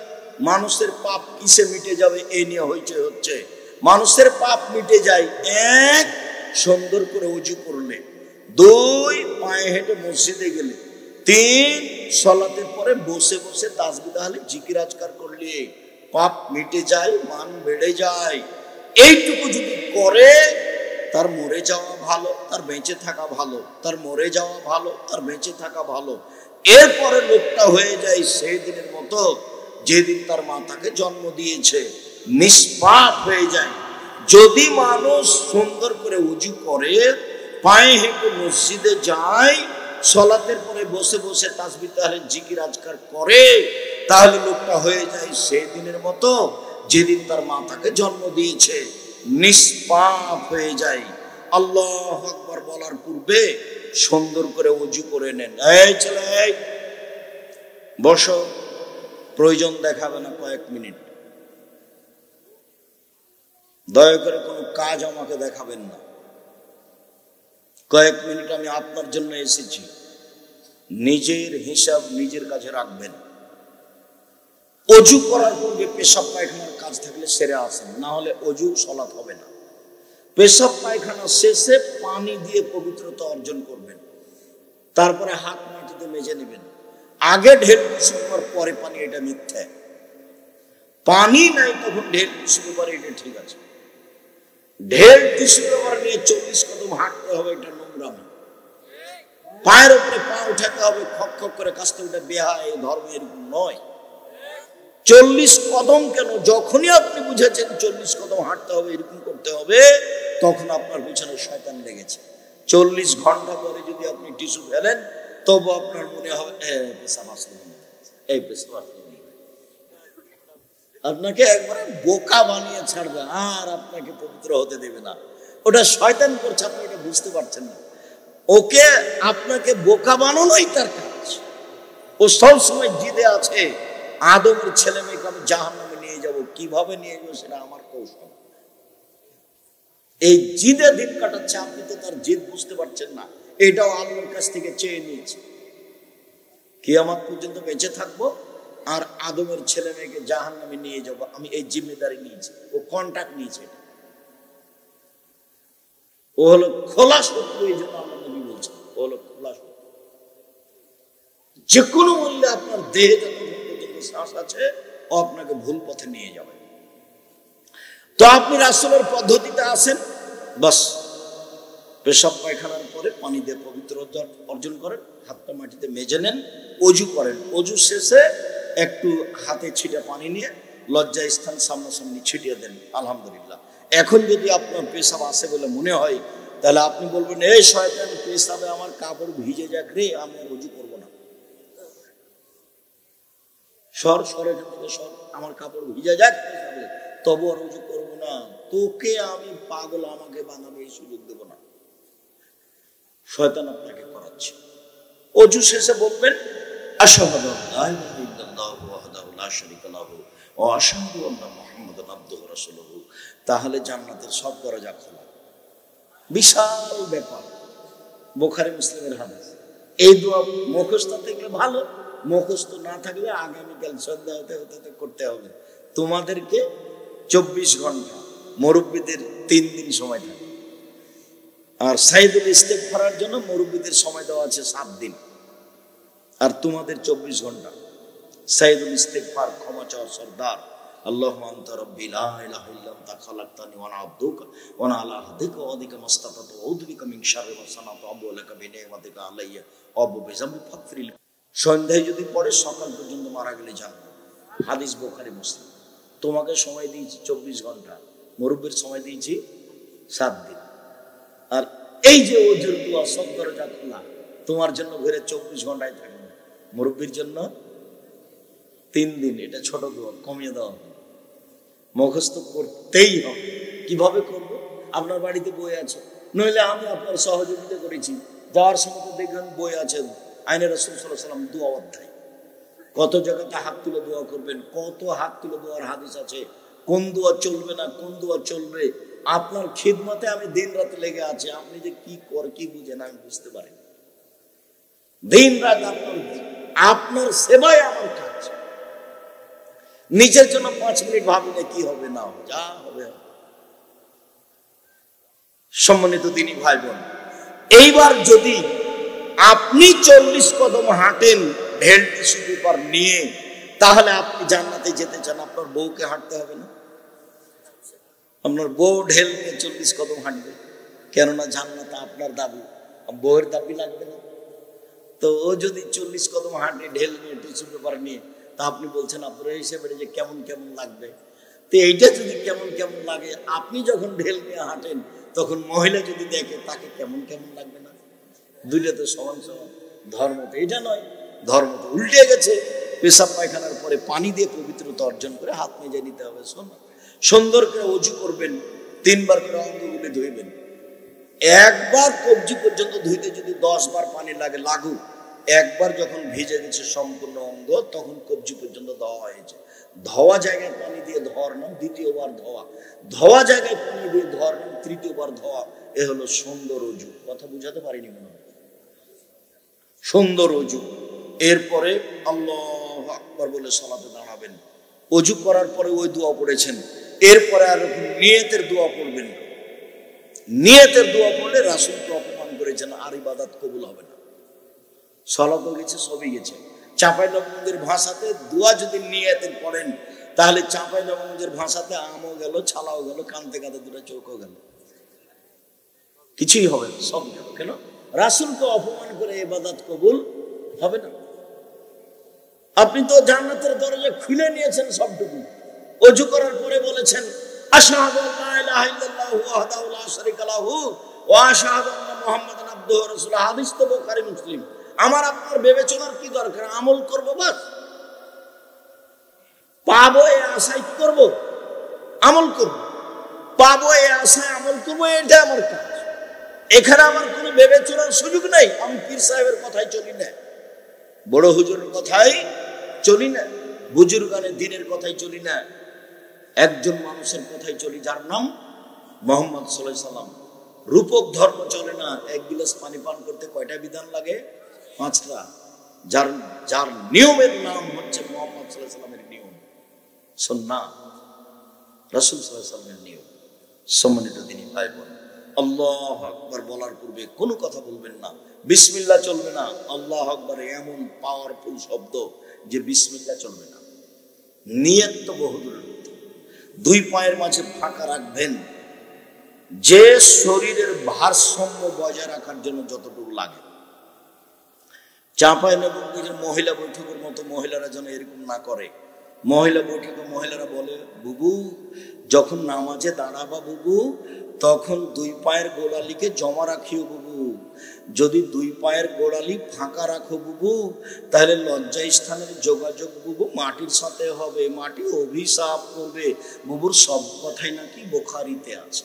মানুষের পাপ কিসে মিটে যাবে এই নিয়ে হয়েছে হচ্ছে? মানুষের পাপ মিটে যায় 1 সুন্দর করে ওযু করলে, 2 পায়ে হেঁটে মসজিদে গেলে, 3 সালাতের পরে বসে বসে তাসবিহ তাহলে জিকির আজকার করলে পাপ মিটে যায়, মান বেড়ে যায়। এইটুকু যদি করে তার মরে যাওয়া ভালো, তার বেঁচে থাকা ভালো, তার মরে যাওয়া ভালো, তার বেঁচে থাকা ভালো। এরপরে লোকটা হয়ে যায় সেই দিনের মতো যেদিন তার মা তাকে জন্ম দিয়েছে, নিষ্পাপ হয়ে যায়। যদি মানুষ সুন্দর করে ওযু করে, পায়ে হেঁটে মসজিদে যায়, সালাতের পরে বসে বসে তাসবিহ তাহলিল জিকির আজকার করে, তাহলে লোকটা হয়ে যায় সেই দিনের মতো যেদিন তার মা তাকে জন্ম দিয়েছে, নিষ্পাপ হয়ে যায়। আল্লাহু আকবার বলার পূর্বে সুন্দর করে ওযু করে নেন। এই ছেলে, এই বসো, প্রয়োজন দেখাবে না কয়েক মিনিট, দয়া করে কোনো কাজ আমাকে দেখাবেন না। কয়েক মিনিট আমি আপনার জন্য এসেছি, নিজের হিসাব নিজের কাছে রাখবেন। অজু করার পূর্বে পেশাব পায়খানার কাজ থাকলে সেরে আসেন, না হলে অজু সালাত হবে না। পেশাব পায়খানা শেষে পানি দিয়ে পবিত্রতা অর্জন করবেন, তারপরে হাত মাটিতে মেজে নেবেন। আগে ঢেল শুকবার পরে পানি, এটা মিথ্যা। পানি নাই তখন ঢেল শুকবার, এটা ঠিক আছে। ঢেল টিস্যু পেপার নিয়ে 40 কদম হাঁটতে হবে, এটা নোংরামি। পায়ের উপরে পা উঠাতে হবে খক খক করে কাস্তে, ওটা বেহায়, ধর্ম এরকম নয়। 40 কদম কেন? যখনই আপনি বুঝেছেন 40 কদম হাঁটতে হবে, এরকম করতে হবে, তখন আপনার পিছনে শয়তান লেগেছে। 40 ঘন্টা পরে যদি আপনি টিস্যু ফেলেন, তবু আপনার মনে হবে এই পেশাব, আপনাকে একবারে বোকা বানিয়ে ছাড়বে, আর আপনাকে পবিত্র হতে দেবে না। ওটা শয়তান করছে, আপনি এটা বুঝতে পারছেন না। ওকে আপনাকে বোকা বানানোই তার কাজ। ও সবসময় জিদে আছে, আদমের ছেলে মেয়েকে আমি জাহান্নামে নিয়ে যাব। কিভাবে নিয়ে যাবো সেটা আমার কৌশল। এই জিদে দিন কাটাচ্ছে, আপনি তো তার জিদ বুঝতে পারছেন না। এটাও আল্লাহর কাছ থেকে চেয়ে নিয়েছে, কিয়ামত পর্যন্ত বেঁচে থাকবো আর আদমের ছেলে মেয়েকে জাহান্নামে নিয়ে যাব, আমি এই জিম্মেদারি নিয়েছি। ও কন্ট্রাক্ট নিয়েছে। ও হলো খোলা শত্রু, এই জন্য আল্লাহ নবী বলছেন ও হলো খোলা শত্রু। যে কোনো মূল্যে আপনার দেহে যতক্ষণ পর্যন্ত শ্বাস আছে, ও আপনাকে ভুল পথে নিয়ে যাবে। তো আপনি রাসূলের পদ্ধতিতে আসেন, বাস পেশাব পায়খানার পরে পানি দিয়ে পবিত্রতা অর্জন করেন, হাতটা মাটিতে মেজে নেন, অজু করেন। অজু শেষে একটু হাতে ছিটা পানি নিয়ে লজ্জা স্থান সামনাসামনি ছিটিয়ে দেন, আলহামদুলিল্লাহ। এখন যদি আপনার পেশাব আসে বলে মনে হয়, তাহলে আপনি বলবেন, এই শয়তান, পেশাবে আমার কাপড় ভিজে যাক রে, আমি আর অজু করবো না। সর এখান থেকে সর, আমার কাপড় ভিজে যাক পেশাবে, তবু আর অজু করবো না। তোকে আমি পাগল, আমাকে বানাবে এই সুযোগ দেবো না। শয়তান আপনাকে করাচ্ছে। অজু শেষে বলবেন, আশহাদু আল্লা ইলাহা ইল্লাল্লাহু ওয়াহদাহু লা শারীকা লাহু ওয়া আশহাদু আন্না মুহাম্মাদান আবদুহু ওয়া রাসূলুহু। তাহলে জান্নাতের সব দরজা খোলা। বিশাল ব্যাপার, বুখারী মুসলিমের হাদিস। এই দোয়া মুখস্থ থাকলে ভালো, মুখস্থ না থাকলে আগামীকাল সন্ধ্যা হতে হতে করতে হবে। তোমাদেরকে 24 ঘন্টা, মুরব্বীদের 3 দিন সময় থাকে, আর সাইদুল ইস্তেগফারের জন্য মুরব্বীদের সময় দেওয়া আছে 7 দিন, আর তোমাদের 24 ঘন্টা। সাইদুল ইস্তেগফার, ক্ষমা চাওয়ার সর্দার। আল্লাহুম্মা আনতা রাব্বি লা ইলাহা ইল্লা আনতা খালাকতানি ওয়া আনা আবদুকা ওয়া আনা আলা আহদিকা ওয়া ওয়াদিকা মাসতাতাতু ওয়া আউযু বিকা মিন শাররি মা সানাতু আবু লাকা বিনি'মাতিকা আলাইয়া ওয়া আবু বিযামবি ফাগফিরলি। সন্ধ্যায় যদি পড়ে সকাল পর্যন্ত মারা গেলে জান্নাত। হাদিস বুখারী মুসলিম। তোমাকে সময় দিয়েছি 24 ঘন্টা, মুরব্বির সময় দিয়েছি 7 দিন। আর এই যে ওজুর দোয়া, সব দরজা খোলা, তোমার জন্য ঘরে 24 ঘন্টায় থাকবে, মুরব্বির জন্য 3 দিন। এটা ছোট দোয়া, কমিয়ে দেওয়া হবে। মুখস্থ করতেই হবে। কিভাবে করব? আপনার বাড়িতে বই আছে, নইলে আমি আপনার সহযোগিতা করেছি। যাওয়ার সময় তো দেখবেন বই আছে, আইনে রাসূল সাল্লাল্লাহু আলাইহি ওয়াসাল্লাম দোয়া অধ্যায়। কত জায়গাতে হাত তুলে দোয়া করবেন, কত হাত তুলে দোয়ার হাদিস আছে, কোন দোয়া চলবে না, কোন দোয়া চলবে। আপনার খিদমতে আমি দিন রাত লেগে আছি। আপনি যে কি বুঝেন আমি বুঝতে পারি। দিন রাত আপনার সেবায় আমার কাজ। নিজের জন্য 5 মিনিট ভাবলে কি হবে, না হবে, যা হবে। সম্মানিত দিনী ভাই বোন, এইবার যদি আপনি 40 কদম হাঁটেন ঢেল টিস্যু পেপার নিয়ে, তাহলে আপনি জান্নাতে যেতে চান, আপনার বউকে হাঁটতে হবে না। আপনার বউ ঢেল নিয়ে 40 কদম হাঁটবে, কেননা জান্নাত আপনার দাবি, বউয়ের দাবি লাগবে না। তো ও যদি 40 কদম হাঁটে ঢেল নিয়ে, টিস্যু পেপার নিয়ে, তা আপনি বলছেন আপনার হিসেবে যে কেমন কেমন লাগবে। তো এইটা যদি কেমন কেমন লাগে, আপনি যখন ঢেল নিয়ে হাঁটেন, তখন মহিলা যদি দেখে, তাকে কেমন কেমন লাগবে না? দুইটা তো সমান সমান। ধর্ম তো এটা নয়, ধর্ম তো উল্টে গেছে। পেশাব পায়খানার পরে পানি দিয়ে পবিত্রতা অর্জন করে হাত মেজে নিতে হবে। সুন্দর করে ওযু করবেন, 3 বার করে অঙ্গগুলি ধুইবেন। একবার কবজি পর্যন্ত ধুইতে যদি 10 বার পানি লাগে লাগুক, একবার যখন ভিজে গেছে সম্পূর্ণ অঙ্গ তখন কবজি পর্যন্ত ধোয়া হয়েছে। ধোয়া জায়গায় পানি দিয়ে ধোয়ার নাম দ্বিতীয়বার ধোয়া, ধোয়া জায়গায় পানি দিয়ে ধোয়ার নাম তৃতীয়বার ধোয়া। এ হলো সুন্দর ওযু। কথা বুঝাতে পারিনি মনে হয়? সুন্দর ওযু। এরপরে আল্লাহু আকবার বলে সালাতে দাঁড়াবেন। ওযু করার পরে ওই দোয়া পড়েছেন, এরপরে আর নিয়তের দোয়া পড়বেন। নিয়তের দোয়া পড়লে রাসূলকে অপমান করেছেন, আর ইবাদত কবুল হবে না। সালাতও গেছে, সবই গেছে। চাঁপাইনবাবগঞ্জের ভাষাতে দোয়া যদি নিয়তের পড়েন তাহলে চাঁপাইনবাবগঞ্জের ভাষাতে আমও গেল, ছালাও গেল, কানতে কাঁদতে দুটো চোখও গেল, কিছুই হবে না, সব গেল। কেন? রাসূলকে অপমান করে ইবাদত কবুল হবে না। আপনি তো জান্নাতের দরজা খুলে নিয়েছেন সবটুকু। ওযু করার পরে বলেছেন আশহাদু আল্লা ইলাহা ইল্লাল্লাহু ওয়াহদাহু লা শারীকা লাহু ওয়া আশহাদু আন্না মুহাম্মাদান আবদুহু ওয়া রাসূলুহু। হাদিস তো বুখারী মুসলিম। আমার আপনার বিবেচনার কি দরকার? আমল করব বাস, পাবো এই আশায় কি করব? আমল করব। পাবো এই আশায় আমল করব, এটা আমার কাজ। এখানে আমার কোনো বিবেচনার সুযোগ নেই। আমি পীর সাহেবের কথায় চলি না, বড় হুজুরের কথাই চলি না, বুজুর্গানের দিনের কথাই চলি না। একজন মানুষের কথাই চলি যার নাম মুহাম্মদ সাল্লাল্লাহু আলাইহি সাল্লাম। রূপক ধর্ম চলে না। এক গ্লাস পানি পান করতে কয়টা বিধান লাগে? 5টা। যার নিয়মের নাম হচ্ছে মুহাম্মদ সাল্লাল্লাহু আলাইহি সাল্লামের নিয়ম, সুন্নাহ, রাসূল সাল্লাল্লাহু আলাইহি সাল্লামের নিয়ম। সম্মানিত দিনী ভাই বোন, আল্লাহু আকবার বলার পূর্বে কোনো কথা বলবেন না, বিসমিল্লাহ চলবে না। আল্লাহু আকবার এমন পাওয়ারফুল শব্দ যে বিসমিল্লাহ চলবে না। নিয়ত তো বহুদূরের কথা। 2 পায়ের মাঝে ফাঁকা রাখবেন, যে শরীরের ভারসাম্য বজায় রাখার জন্য যতটুকু লাগে। চাঁপাইনবাবগঞ্জের মহিলা বৈঠকের মতো মহিলারা যেন এরকম না করে। মহিলা বৈঠকে মহিলারা বলে, বুবু যখন নামাজে দাঁড়াবা বুবু, তখন 2 পায়ের গোড়ালিকে জমা রাখিও বুবু। যদি 2 পায়ের গোড়ালি ফাঁকা রাখো বুবু, তাহলে লজ্জা স্থানের যোগাযোগ বুবু মাটির সাথে হবে, মাটি অভিশাপ করবে। বুবুর সব কথাই নাকি বুখারীতে আছে।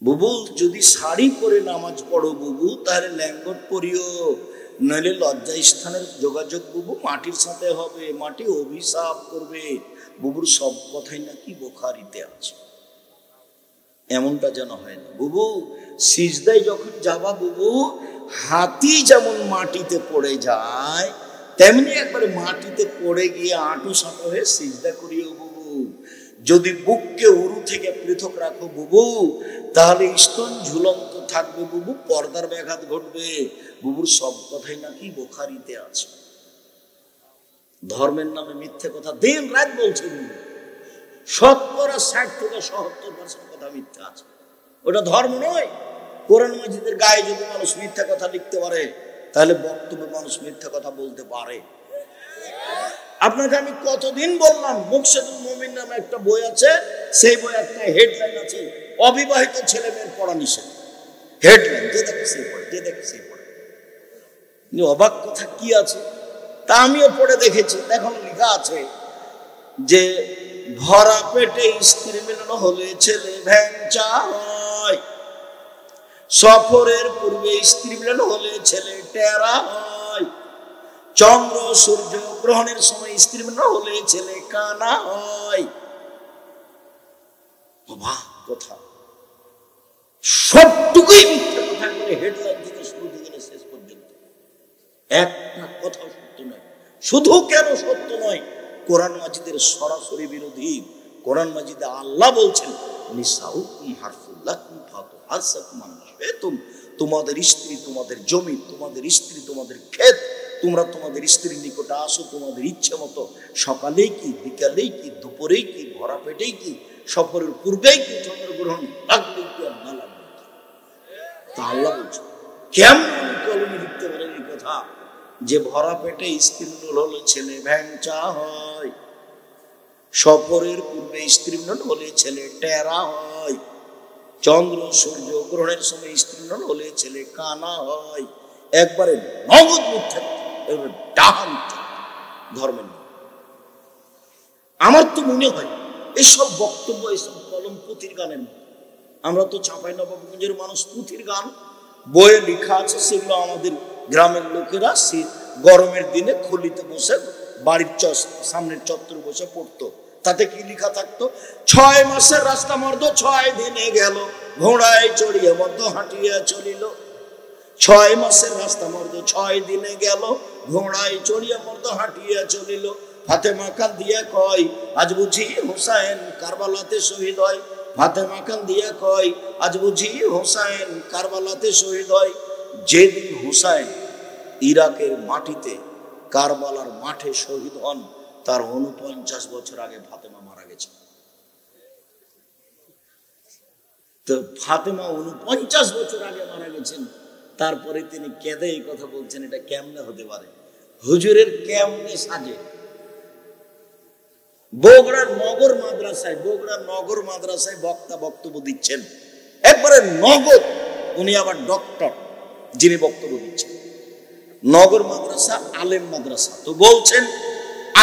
বুবু যদি শাড়ি পরে নামাজ পড়ো বুবু, তাহলে ল্যাঙ্গট পরিও, নইলে লজ্জা স্থানের যোগাযোগ বুবু মাটির সাথে হবে, মাটি অভিশাপ করবে। বুবুর সব কথাই নাকি বুখারীতে আছে। এমনটা যেন হয় না। বুবু সিজদায় যখন যাবা বুবু, হাতি যেমন মাটিতে পড়ে যায় তেমনি একবারে মাটিতে পড়ে গিয়ে আঁটু সাঁটো হয়ে সিজদা করিও বুবু। যদি বুককে উরু থেকে পৃথক রাখো বুবু, তাহলে স্তন ঝুলন্ত থাকবে বুবু, পর্দার ব্যাঘাত ঘটবে। বুবুর সব কথাই নাকি বুখারীতে আছে। ধর্মের নামে মিথ্যে কথা দিন রাত বলছে বুবু। 60% থেকে 70% কথা মিথ্যা আছে। ওটা ধর্ম নয়। কোরআন মাজিদের গায়ে যদি মানুষ মিথ্যা কথা লিখতে পারে, তাহলে বক্তব্যে মানুষ মিথ্যা কথা বলতে পারে। আপনাকে আমি কতদিন বললাম, মুকশেদুল মুমিন নামে একটা বই আছে, সেই বই একটা হেডলাইন আছে, অবিবাহিত ছেলে মেয়ের পড়া নিষেধ। হেডলাইন, যে দেখে সেই পড়ে, যে দেখে সেই পড়ে। অবাক কথা কি আছে তা আমিও পড়ে দেখেছি। এখন লেখা আছে যে ভরা পেটে স্ত্রী মিলন হলে ছেলে ভ্যাংচা হয়, সফরের পূর্বে স্ত্রী মিলন হলে ছেলে টেরা হয়, চন্দ্র সূর্য গ্রহণের সময় স্ত্রী মিলন হলে ছেলে কানা হয়। অবাক কথা, সবটুকুই মিথ্যা কথা করে হেডলাইন থেকে শুরু থেকে শেষ পর্যন্ত একটা কথা সত্য নয়। শুধু কেন সত্য নয়, কোরআন মাজিদের সরাসরি বিরোধী। কোরআন মাজিদে আল্লাহ বলছেন নিসাউকুম হারফুল লাকুম ফাতু হারসাকুম আম্মা শি'তুম, তোমাদের স্ত্রী তোমাদের জমি, তোমাদের স্ত্রী তোমাদের ক্ষেত, তোমরা তোমাদের স্ত্রীর নিকটে আসো তোমাদের ইচ্ছে মতো। সকালেই কি, বিকালেই কি, দুপুরেই কি, ভরা পেটেই কি, সফরের পূর্বেই কি, চন্দ্রগ্রহণ লাগলেই কি আর না লাগলে কি। তা আল্লাহ বলছেন কেমন কলমে লিখতে পারেন এই কথা যে ভরা পেটে স্ত্রী মিলন হলে ছেলে ভ্যাংচা হয়, সফরের পূর্বে স্ত্রী মিলন হলে ছেলে টেরা হয়, চন্দ্র সূর্য গ্রহণের সময় স্ত্রী মিলন হলে ছেলে কানা হয়। একবারে নগদ মিথ্যা, ডাহান ধর্মের নাম। আমার তো মনে হয় এসব বক্তব্য, এসব কলম পুঁথির গানের মতো। আমরা তো চাঁপাইনবাবগঞ্জের মানুষ, পুঁথির গান বইয়ে লেখা আছে, সেগুলো আমাদের গ্রামের লোকেরা সে গরমের দিনে খুলিতে বসে বাড়ির সামনের চত্বরে বসে পড়তো। তাতে কি লেখা থাকতো? 6 মাসের রাস্তা মর্দ 6 দিনে গেল, ঘোড়ায় চড়িয়ে মতো হাঁটিয়া চলিল। 6 মাসের রাস্তা মর্দ 6 দিনে গেল, ঘোড়ায় চড়িয়া মর্দ হাঁটিয়া চলিল। ফাতেমা কান্দিয়া কয়, আজ বুঝি হুসাইন কারবালাতে শহীদ হয়। ফাতেমা কান্দিয়া কয়, আজ বুঝি হুসাইন কারবালাতে শহীদ হয়। যেদিন হুসাইন ইরাকের মাটিতে কারবালার মাঠে শহীদ হন, তার 49 বছর আগে ফাতেমা মারা গেছে। তো ফাতেমা 49 বছর আগে মারা গেছেন, তারপরে তিনি কেঁদে এই কথা বলছেন, এটা কেমনে হতে পারে? হুজুরের কেমনে সাজে? বগুড়ার নগর মাদ্রাসায় বক্তা বক্তব্য দিচ্ছেন, একবারে নগদ। উনি আবার ডক্টর যিনি বক্তব্য দিচ্ছেন। নগর মাদ্রাসা আলেম মাদ্রাসা। তো বলছেন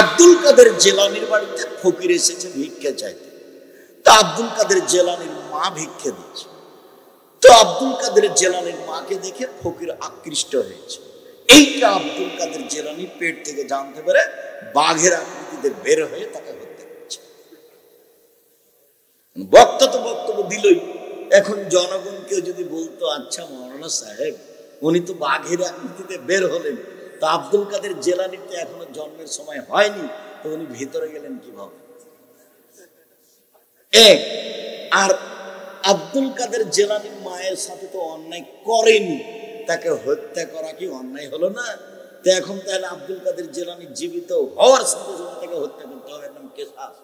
আব্দুল কাদের জেলানির বাড়িতে ফকির এসেছে ভিক্ষা চাইতে। তো আব্দুল কাদের জেলানির মা ভিক্ষা দিচ্ছে। তো আব্দুল কাদের জেলানির মাকে দেখে ফকির আকৃষ্ট হয়েছে। এইটা আব্দুল কাদের জেলানি পেট থেকে জানতে পারে, বাঘের আকৃতিতে বের হয়ে তাকে হত্যা করছে। বক্তা তো বক্তব্য দিলই। এখন জনগণকেও যদি বলতো, আচ্ছা মাওলানা সাহেব, উনি তো বাঘের আকৃতিতে বের হলেন, তো আব্দুল কাদের জেলানির তো এখনো জন্মের সময় হয়নি, তো উনি ভিতরে গেলেন কিভাবে? আর আব্দুল কাদের জেলানির মায়ের সাথে তো অন্যায় করেনি, তাকে হত্যা করা কি অন্যায় হলো না? তো এখন তাহলে আব্দুল কাদের জেলানি জীবিত হওয়ার সাথে সাথে তাকে হত্যা করতে হবে, নাম কেসাস।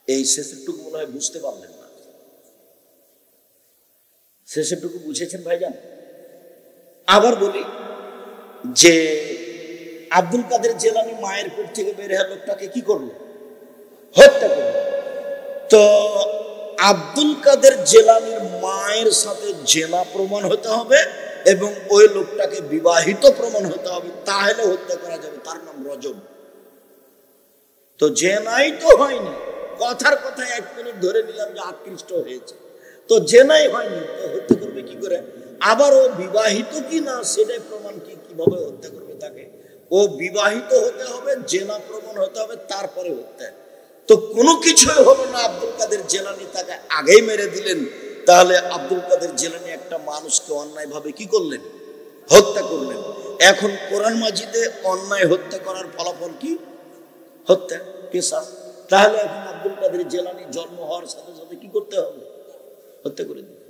এই শেষেরটুকু মনে হয় বুঝতে পারলেন না। শেষেরটুকু বুঝেছেন ভাইজান? আবার বলি যে আব্দুল কাদের জেলানি মায়ের পেট থেকে বের হয়ে লোকটাকে কি করলো? হত্যা করলো। তো আব্দুল কাদের জেলানির মায়ের সাথে জেনা প্রমাণ হতে হবে এবং ওই লোকটাকে বিবাহিত প্রমাণ হতে হবে, তাহলে হত্যা করা যাবে। তার নাম রজব। তো জেনাই তো হয়নি, কথার কথা 1 মিনিট ধরে নিলাম যে আকৃষ্ট হয়েছে, তো জেনাই হয়নি, তো হত্যা করবে কি করে? আবার ও বিবাহিত কি না সেটাই প্রমাণ কিভাবে হত্যা করবে তাকে? ও বিবাহিত হতে হবে, জেনা প্রমাণ হতে হবে, তারপরে হত্যা। তো কোনো কিছুই হলো না, আব্দুল কাদের জেলানি তাকে আগেই মেরে দিলেন। তাহলে আব্দুল কাদের জেলানি একটা মানুষকে অন্যায় ভাবে কি করলেন? হত্যা করলেন। এখন কোরআন মাজিদে অন্যায় হত্যা করার ফলাফল কি? হত্যা, কেসাস। তাহলে এখন আব্দুল কাদের জেলানি জন্ম হওয়ার সাথে সাথে কি করতে হবে? হত্যা করে দিতে।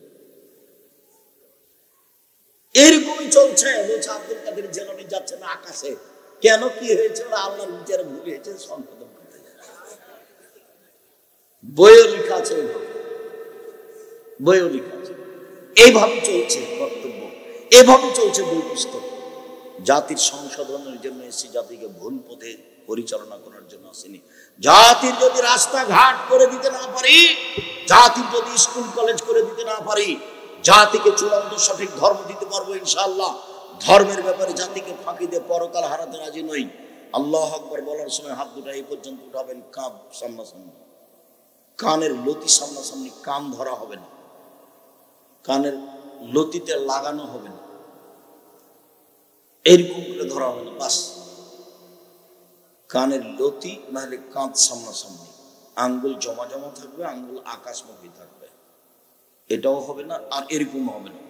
এরকমই চলছে। বলছে আব্দুল কাদের জেলানি যাচ্ছে না আকাশে, কেন? কি হয়েছে? আল্লাহর বিচারে ভুল হয়েছে, সংশোধন করতে। বইও লেখা আছে, বইও লেখা আছে। এইভাবে চলছে বক্তব্য, এভাবে চলছে বই পুস্তক। জাতির সংশোধনের জন্য এসে, জাতিকে ভুল পথে পরিচালনা করার জন্য আসেনি। জাতির যদি রাস্তাঘাট করে দিতে না পারি, জাতির যদি স্কুল কলেজ করে দিতে না পারি, জাতিকে চূড়ান্ত সঠিক ধর্ম দিতে পারবো ইনশাআল্লাহ। ধর্মের ব্যাপারে জাতিকে ফাঁকি দিয়ে পরকাল হারাতে রাজি নই। আল্লাহু আকবার বলার সময় হাত দুটো এই পর্যন্ত উঠাবেন, কান সামনাসামনি, কানের লতি সামনাসামনি, কান ধরা হবে না, কানের লতিতে লাগানো হবে না, এরকম করে ধরা হবে না। বাস কানের লতি নাহলে কাঁধ সামনাসামনি, আঙ্গুল জমা জমা থাকবে, আঙ্গুল আকাশমুখী থাকবে, এটাও হবে না। আর এরকম হবে না,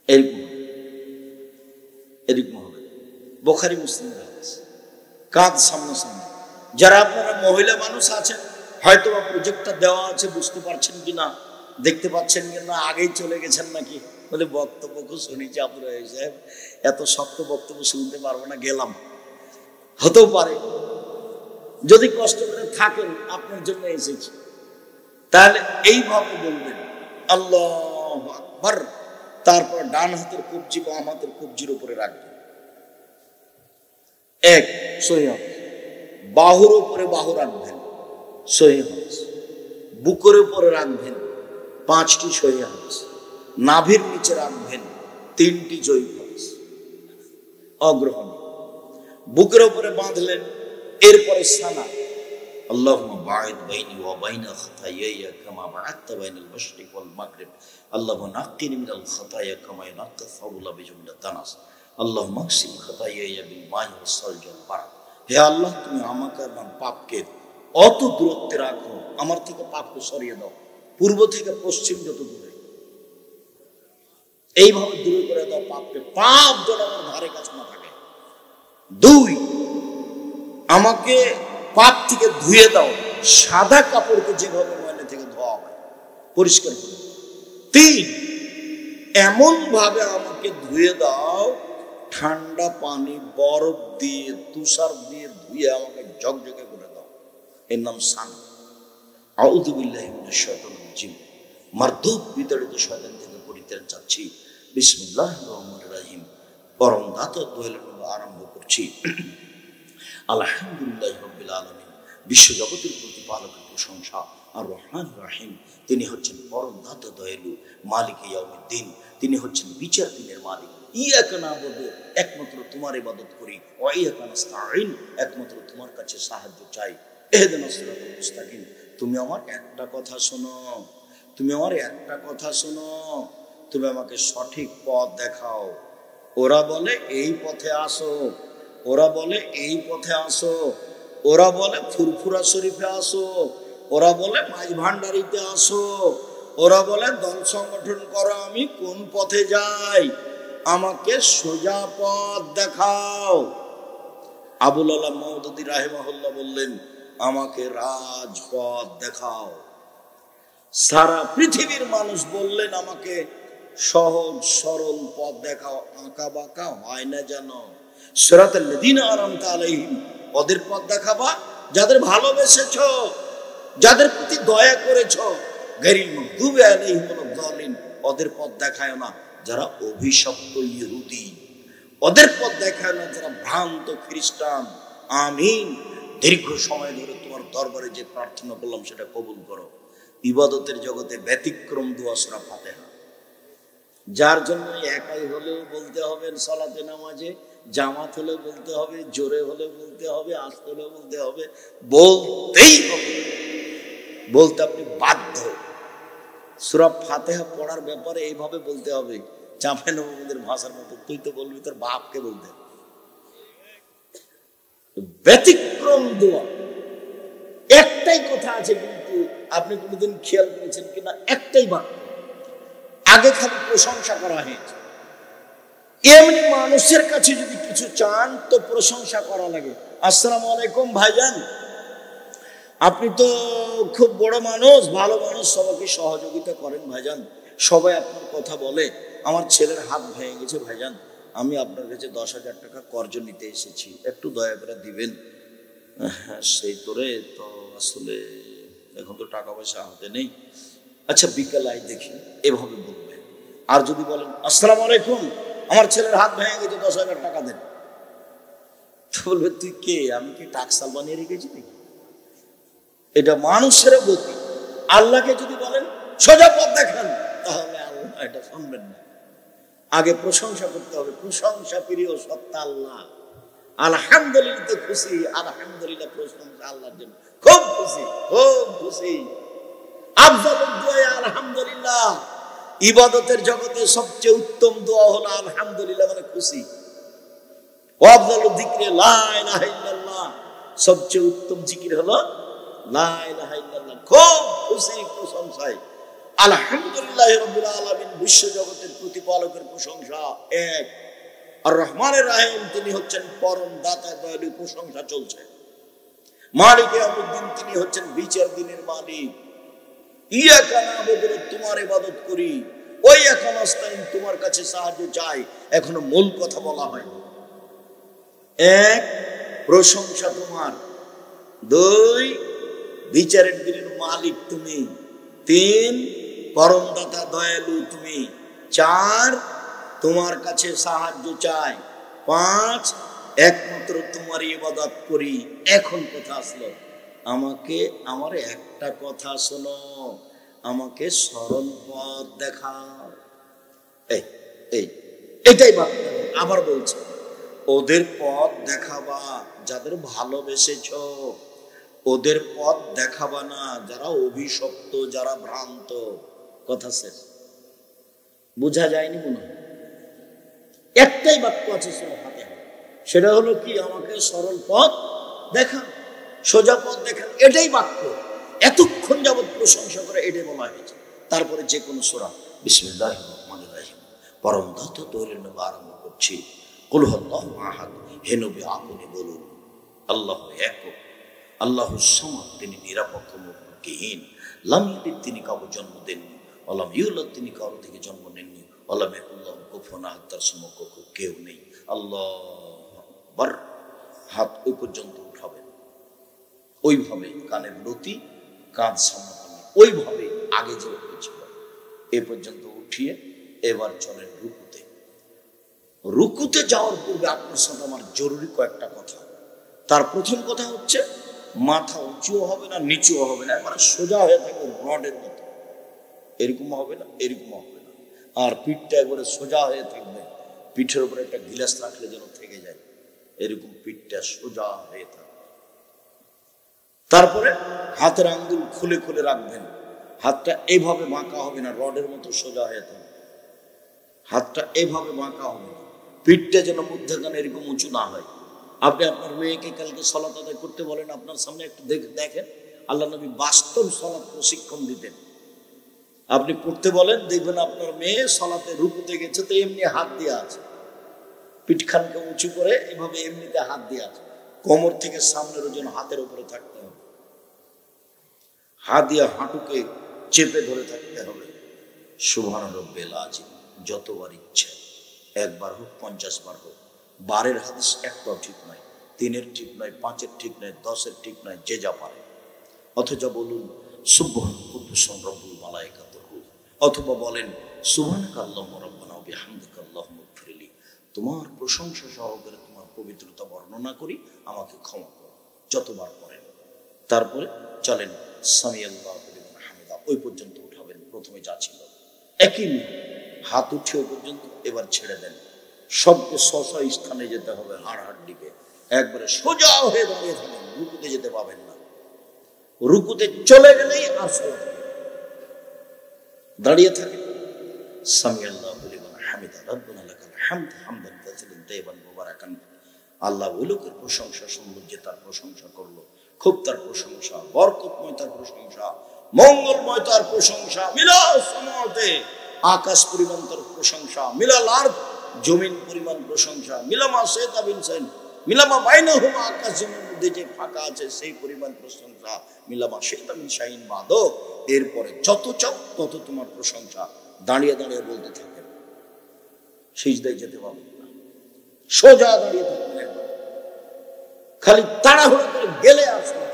এরকম এরকম হবে। বুখারী মুসলিম হাদিস। কাঁধ সামনাসামনি। যারা আপনারা মহিলা মানুষ আছেন, হয়তো বা প্রজেক্টটা দেওয়া আছে, বুঝতে পারছেন কিনা, দেখতে পাচ্ছেন কিনা, আগেই চলে গেছেন নাকি? বলে বক্তব্য খুব শুনেছি আব্দুল রাহিম সাহেব, এত শক্ত বক্তব্য শুনতে পারবো না, গেলাম। হতেও পারে, যদি কষ্ট করে থাকেন, আপনার জন্য এসেছি। তাহলে এইভাবে বলবেন আল্লাহু আকবার, তারপর ডান হাতের কবজি বাম হাতের কবজির উপরে রাখবেন। এক সহিহ হাদিস। বাহুর উপরে বাহু রাখবেন, সহিহ হাদিস। বুকের উপরে রাখবেন, 5টি সহিহ হাদিস। নাভির নিচে রাখবেন, 3টি জয়ীফ হাদিস। অগ্রহণীয়। বুকের উপরে বাঁধলেন, এরপরে সানা, আল্লাহুম্মা বা'id বাইনি ওয়া বাইনা খাতায়ায়া কামা বা'আদতা বাইনাল মাশরিক ওয়াল মাগরিব, আল্লাহুম্মা নাক্কিনি মিনাল খাতায়া কামা ইয়ানক্কা আস-সাবুল বিজুমলাত দানাস, আল্লাহুম্মা আগসিল খাতায়ায়া বিল মাই ওয়াস সালজি ওয়াল বারাদ। হে আল্লাহ, তুমি আমাকে এবং পাপকে অত দূরত্বে রাখো, আমার থেকে পাপকে সরিয়ে দাও, পূর্ব থেকে পশ্চিম যত দূরে, এইভাবে দূরে করে দাও পাপকে, পাপ যেন আমার ধারে কাছে না থাকে। 2, আমাকে পাপ থেকে ধুয়ে দাও, সাদা কাপড়কে যেভাবে ময়লা থেকে ধোয়া হয় পরিষ্কার করে। 3, এমন ভাবে আমাকে ধুয়ে দাও, ঠান্ডা পানি বরফ দিয়ে তুষার দিয়ে ধুয়ে আমাকে ঝকঝকে করে দাও, এর নাম সানা। আউযু বিল্লাহি মিনাশ শাইতানির রাজিম। মারদুদ বিতাড়িত শয়তান থেকে পরিত্রাণ চাচ্ছি। বিসমিল্লাহির রহমানির রহিম। পরম দাতা দোয়েলের আরম্ভ করছি। আলহামদুলিল্লাহি রাব্বিল আলামিন। বিশ্বজগতের প্রতিপালকের প্রশংসা। আর রহমান রহিম, তিনি হচ্ছেন পরম দাতা দয়ালু, মালিক ইয়াউমিদ্দিন, তিনি হচ্ছেন বিচার দিনের মালিক। ইয়াকা নাবুদু, একমাত্র তোমার ইবাদত করি, ওয়া ইয়াকা নাস্তাঈন, একমাত্র তোমার কাছে সাহায্য চাই। ইহদিনাস সিরাতাল মুস্তাকিম। তুমি আমার একটা কথা শোনো, তুমি আমার একটা কথা শোনো, তুমি আমাকে সঠিক পথ দেখাও। ওরা বলে এই পথে আসো, ওরা বলে এই পথে আসো, ওরা বলে ফুরফুরা শরীফে আসো, ওরা বলে মাঝ ভান্ডারিতে আসো, ওরা বলে দল সংগঠন করো। আমি কোন পথে যাই? আমাকে সোজা পথ দেখাও। আবুল আলাম মাওদুদী রাহিমাহুল্লাহ বললেন, আমাকে রাজপথ দেখাও। সারা পৃথিবীর মানুষ বললেন, আমাকে সহজ সরল পথ দেখাও, আঁকা বাঁকা হয় না যেন। সিরাতাল লাযীনা আন'আমতা আলাইহিম, ওদের পথ দেখাবা যাদের ভালোবেসেছো, যাদের প্রতি দয়া করেছো। গায়রিল মাগদুবি আলাইহিম ওয়ালাদ দাল্লিন, ওদের পথ দেখায় না যারা অভিশপ্ত ইহুদি, ওদের পথ দেখায় না যারা ভ্রান্ত খ্রিস্টান। আমিন। দীর্ঘ সময় ধরে তোমার দরবারে যে প্রার্থনা করলাম সেটা কবুল করো। ইবাদতের জগতে ব্যতিক্রম দোয়া সূরা ফাতিহা, যার জন্য একাই হলেও বলতে হবে সালাতে নামাজে, জামাত হলেও বলতে হবে, জোরে হলেও বলতে হবে, আস্তে হলেও বলতে হবে, বলতেই হবে, বলতে আপনি বাধ্য। সূরা ফাতিহা পড়ার ব্যাপারে এইভাবে বলতে হবে, চাঁপাই নবীদের ভাষার মতো, তুই তো বলবি তোর বাপকে বলতে হবে। ব্যতিক্রম দোয়া একটাই কথা আছে, কিন্তু আপনি কোনোদিন খেয়াল করেছেন কিনা, একটাই বাক্য, আগে খালি প্রশংসা করা হয়েছে। এমনি মানুষের কাছে যদি কিছু চান তো প্রশংসা করা লাগে। আসসালামু আলাইকুম ভাইজান, আপনি তো খুব বড় মানুষ, ভালো মানুষ, সবাইকে সহযোগিতা করেন ভাইজান, সবাই আপনার কথা বলে। আমার ছেলের হাত ভেঙে গেছে ভাইজান, আমি আপনার কাছে 10,000 টাকা কর্জ নিতে এসেছি, একটু দয়া করে দিবেন। হ্যাঁ, সেই তোরে তো আসলে এখন তো টাকা পয়সা হাতে নেই, আচ্ছা বিকেলায় দেখি, এভাবে বলবে। আর যদি বলেন আসসালামু আলাইকুম, আমার ছেলের হাত ভেঙে গেছে, 10,000 টাকা দেন, তো বলবে তুই কে, আমি কি টাকসাল বানিয়ে রেখেছি নাকি? এটা মানুষের গতি। আল্লাহকে যদি বলেন সোজা পথ দেখান, তাহলে আল্লাহ এটা শুনবেন না। আগে প্রশংসা করতে হবে, প্রশংসা প্রিয় সত্তা আল্লাহ। আলহামদুলিল্লাহ খুশি, আলহামদুলিল্লাহ প্রশংসা আল্লাহর জন্য, খুব খুশি, খুব খুশি। আফজালুদ দুআ আলহামদুলিল্লাহ। ইবাদতের জগতে সবচেয়ে উত্তম দোয়া হলো আলহামদুলিল্লাহ, মানে খুশি। ওয়া আফজালুদ যিকরি লা ইলাহা ইল্লাল্লাহ, সবচেয়ে উত্তম জিকির হলো লা ইলাহা ইল্লাল্লাহ। খুব খুশি, প্রশংসায় আলহামদুলিল্লাহি রাব্বিল আলামিন, বিশ্ব জগতের প্রতিপালকের প্রশংসা এক। আর রহমানের রহিম, তিনি হচ্ছেন পরম দাতা দয়ালু, প্রশংসা চলছে। মালিক ইয়াউমিদ্দিন, তিনি হচ্ছেন বিচার দিনের মালিক। ইয়াকা নাবুদু, তোমার ইবাদত করি, ওয়া ইয়াকা নাস্তাইন, তোমার কাছে সাহায্য চাই। এখনো মূল কথা বলা হয়নি। এক, প্রশংসা তোমার। 2, বিচারের দিনের মালিক তুমি। 3, পরম দাতা দয়ালু তুমি। 4, তোমার কাছে সাহায্য চাই। 5, একমাত্র তোমার ইবাদত করি। এখন কথা আসলো, আমাকে আমার একটা কথা শোনো, আমাকে সরল পথ দেখাও। এই এই এটাই বাক্য। আবার বলছে, ওদের পথ দেখাবা যাদের ভালোবেসেছ, ওদের পথ দেখাবা না যারা অভিশপ্ত, যারা ভ্রান্ত। কথা শেষ। বোঝা যায়নি মনে হয়? একটাই বাক্য আছে সূরা ফাতিহা, সেটা হলো কি, আমাকে সরল পথ দেখান, সোজা পথ দেখান। এটাই বাক্য, এতক্ষণ যাবৎ প্রশংসা করে এটাই বলা হয়েছে। তারপরে যে কোনো সূরা বিসমিল্লাহির রহমানির রহিম, পরম দত্ত দৌলের নবী আরম্ভ করছি, কুল হুয়াল্লাহু আহাদ, হে নবী আপনি বলুন আল্লাহু একক, আল্লাহু সামাদ, তিনি নিরপেক্ষহীন, লাম ইয়ালিদ, তিনি কাউকে জন্ম দেননি, ওয়ালাম ইউলাদ, তিনি কারো থেকে জন্ম নেননি, ওয়ালাম ইয়াকুল্লাহু কুফুয়ান আহাদ, তার সমকক্ষ কেউ নেই। আল্লাহু আকবার। হাত ওই পর্যন্ত উঠাবেন, ওইভাবে কানের লতি, কাঁধ সামনাসামনি, ওইভাবে আগে যে হয়েছিল এ পর্যন্ত উঠিয়ে এবার চলেন রুকুতে। রুকুতে যাওয়ার পূর্বে আপনার সাথে আমার জরুরি কয়েকটা কথা। তার প্রথম কথা হচ্ছে, মাথা উঁচুও হবে না নিচুও হবে না, মানে সোজা হয়ে থাকবে রডের মতো, এরকম হবে না, এরকম হবে না। আর পিঠটা একবারে সোজা হয়ে থাকবে, পিঠের উপরে একটা গিলাস রাখলে যেন থেকে যায়, এরকম পিঠটা সোজা হয়ে থাকবে। তারপরে হাতের আঙ্গুল খুলে খুলে রাখবেন, হাতটা এইভাবে বাঁকা হবে না, রডের মতো সোজা হয়ে থাকবে। হাতটা এইভাবে বাঁকা হবে না, পিঠটা যেন মধ্যখানে এরকম উঁচু না হয়। আপনি আপনার মেয়েকে কালকে সালাত আদায় করতে বলেন, আপনার সামনে একটু দেখেন, আল্লাহ নবী বাস্তব সালাত প্রশিক্ষণ দিতেন। আপনি পড়তে বলেন, দেখবেন আপনার মেয়ে সালাতে রুকুতে গেছে, তো এমনি হাত দিয়ে আছে, পিঠখানকে উঁচু করে এভাবে এমনিতে হাত দিয়ে আছে, কোমর থেকে সামনের ওজন হাতের উপরে থাকতে হবে, হাত দিয়ে হাঁটুকে চেপে ধরে থাকতে হবে। সুবহান রাব্বিল আযীম যতবার ইচ্ছে, একবার হোক 50 বার হোক। বারের হাদিস একটাও ঠিক নয়, 3-এর ঠিক নয়, 5-এর ঠিক নয়, 10-এর ঠিক নয়, যে যা পারে। অথচ বলুন সুবহান কুদ্দুসুন রব্বুল মালায়েকাতুহু, অথবা বলেন সুবহানাকা আল্লাহুম্মা রাব্বানা ওয়া বিহামদিকা আল্লাহুম্মা ইগফিরলি, তোমার প্রশংসা সহকারে তোমার পবিত্রতা বর্ণনা করি, আমাকে ক্ষমা করো, যতবার করেন। তারপরে চলেন সামিআল্লাহু লিমান হামিদা, ওই পর্যন্ত উঠাবেন, প্রথমে যা ছিল একই নিয়ম, হাত উঠে ওই পর্যন্ত, এবার ছেড়ে দেন। সবকে সসা স্থানে যেতে হবে, হাড় দিকে একবারে সোজা হয়ে দাঁড়িয়ে থাকেন, রুকুতে যেতে পাবেন না। রুকুতে চলে গেলেই আর সালাত দাঁড়িয়ে থাকেন। সামিআল্লাহু লিমান হামিদা রাব্বানা লাকাল হামদ হামদান কাসীরান তাইয়িবান মুবারাকান। আল্লাহ ওই লোকের প্রশংসা শুনলো যে তার প্রশংসা করলো, খুব তার প্রশংসা, বরকতময় তার প্রশংসা, মঙ্গলময় তার প্রশংসা, মিলাল সামাওয়াতে, আকাশ পরিমাণ তার প্রশংসা, মিলাল আরদ, জমিন পরিমাণ প্রশংসা, মিলামা শাইতা বিন সাইন, মিলামা বাইনাহুমা, আকাশ জমিনের মধ্যে যে ফাঁকা আছে সেই পরিমাণ প্রশংসা, মিলামা শাইতা বিন শাইন বাদো। এরপরে যত চাও তত তোমার প্রশংসা। দাঁড়িয়ে দাঁড়িয়ে বলতে থাকেন, সিজদায় যেতে পারবেন না, সোজা দাঁড়িয়ে থাকবেন, খালি তাড়াহুড়ো করে গেলে আসবে।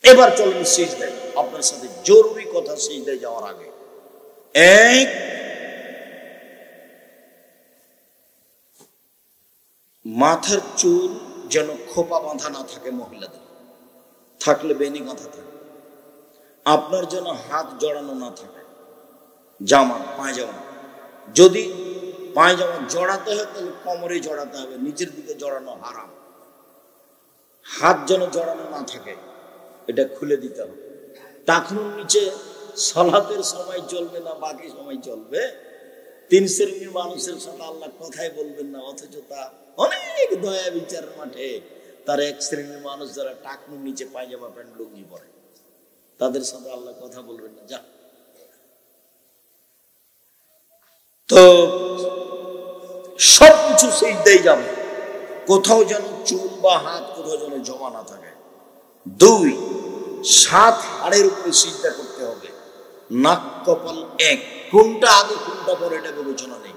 এবার চলেন সিজদায়। আপনার সাথে জরুরি কথা সিজদায় যাওয়ার আগে, এক, মাথার চুল যেন খোপা বাঁধা না থাকে, মহিলাদের থাকলে বেনি গাঁথা থাকে। আপনার যেন হাত জড়ানো না থাকে, জামা পায়জামা, যদি পায়জামা জড়াতে হয় তাহলে কোমরে জড়াতে হবে, নিচের দিকে জড়ানো হারাম। হাত যেন জড়ানো না থাকে, এটা খুলে দিতে হবে। টাকনুর নিচে সালাতের সময় চলবে না, বাকি সময় চলবে। 3 শ্রেণীর মানুষের সাথে আল্লাহ কথাই বলবেন না, অথচ তা অনেক দয়া বিচারের মাঠে তার 1 শ্রেণীর মানুষ যারা টাকনুর নিচে পায়জামা প্যান্ট লুঙ্গি পরে, তাদের সাথে আল্লাহ কথা বলবেন না। যা, তো সবকিছু সিজদায় যাবে, কোথাও যেন চুল বা হাত কোথাও যেন জমা না থাকে। 2, 7 হাড়ের উপরে সিজদা করতে হবে। নাক কপাল এক, কোনটা আগে কোনটা পরে এটা বিবেচনা নেই,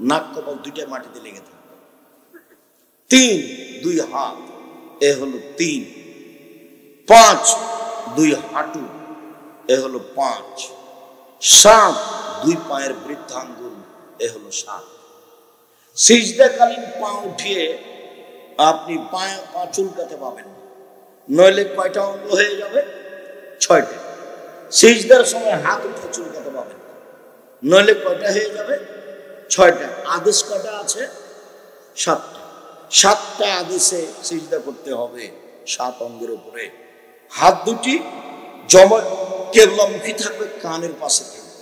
নাক কপাল দুইটা মাটিতে লেগে থাকবে। 3, 2 হাত, এ হলো 3। 5, 2 হাঁটু, এ হলো 5। 7, 2 পায়ের বৃদ্ধাঙ্গুল, এ হলো 7। সিজদাকালীন পা উঠিয়ে আপনি পা চুলকাতে পাবেন না, নইলে কয়টা অঙ্গ হয়ে যাবে? 6টা। সিজদার সময় হাত উঠে চুলকাতে পাবেন না, নইলে কয়টা হয়ে যাবে? 6টা। আদেশ কটা আছে? 7টা। 7টা আদেশে সিজদা করতে হবে 7 অঙ্গের উপরে। হাত দুটি জমা কেবলামুখী থাকবে, কানের পাশে থাকবে,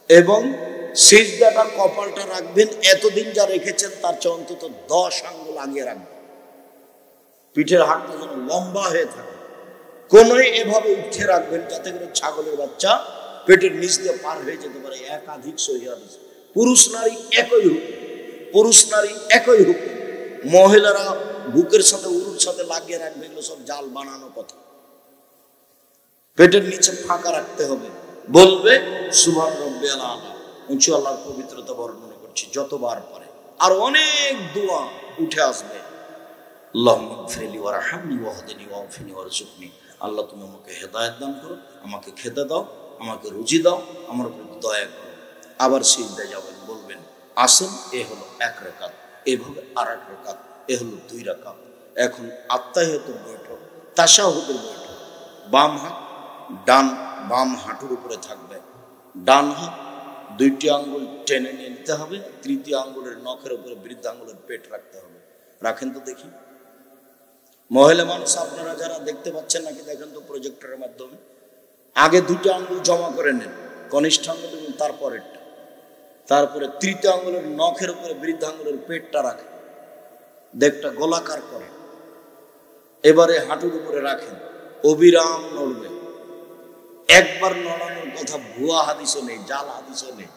এবং সিজদাটা কপালটা রাখবেন এতদিন যা রেখেছেন তার চেয়ে অন্তত 10 আঙ্গুল আগিয়ে রাখবেন। পিঠের হাতটা যেন লম্বা হয়ে থাকে, কোনোই এভাবে উঠে রাখবেন যাতে করে ছাগলের বাচ্চা পেটের নিচ দিয়ে পার হয়ে যেতে পারে। একাধিক সহিহ হাদিস। পুরুষ নারী একই হুকুম, পুরুষ নারী একই হুকুম। মহিলারা বুকের সাথে উরুর সাথে লাগিয়ে রাখবে, এগুলো সব জাল বানানো কথা। পেটের নিচে ফাঁকা রাখতে হবে, বলবে সুবহান রাব্বিয়াল আলা, উঁচু আল্লাহর পবিত্রতা বর্ণনা করছি যতবার পারে। আর অনেক দোয়া উঠে আসবে, আল্লাহুম্মা গফিরলি ওয়ারহামনি ওয়াহদিনি ওয়াফিনি ওয়ারযুকনি। আল্লাহ তুমি আমাকে হেদায়েত দান করো, আমাকে খেতে দাও, আমাকে রুজি দাও, আমার উপর দয়া করো। আবার সিজদায় যাবেন, বলবেন আসেন, এ হলো 1 রাকাত, এভাবে আর 1 রাকাত, এ হলো 2 রাকাত। এখন আত্তাহিয়াতুর বৈঠক, তাশাহুদের বৈঠক। বাম হাত বাম হাঁটুর উপরে থাকবে, ডান হাত 2টি আঙ্গুল টেনে নিয়ে নিতে হবে, 3য় আঙ্গুলের নখের উপরে বৃদ্ধ আঙ্গুলের পেট রাখতে হবে। রাখেন তো দেখি। মহিলা মানুষ আপনারা যারা দেখতে পাচ্ছেন নাকি দেখেন তো প্রজেক্টরের মাধ্যমে। আগে 2টা আঙ্গুল জমা করে নেন, কনিষ্ঠ আঙ্গুল এবং তারপরেরটা, তারপরে 3য় আঙ্গুলের নখের উপরে বৃদ্ধ আঙ্গুলের পেটটা রাখেন, দেখটা গোলাকার করেন। এবারে হাঁটুর উপরে রাখেন, অবিরাম নড়বে। একবার নড়ানোর কথা ভুয়া হাদিসও নেই, জাল হাদিসও নেই।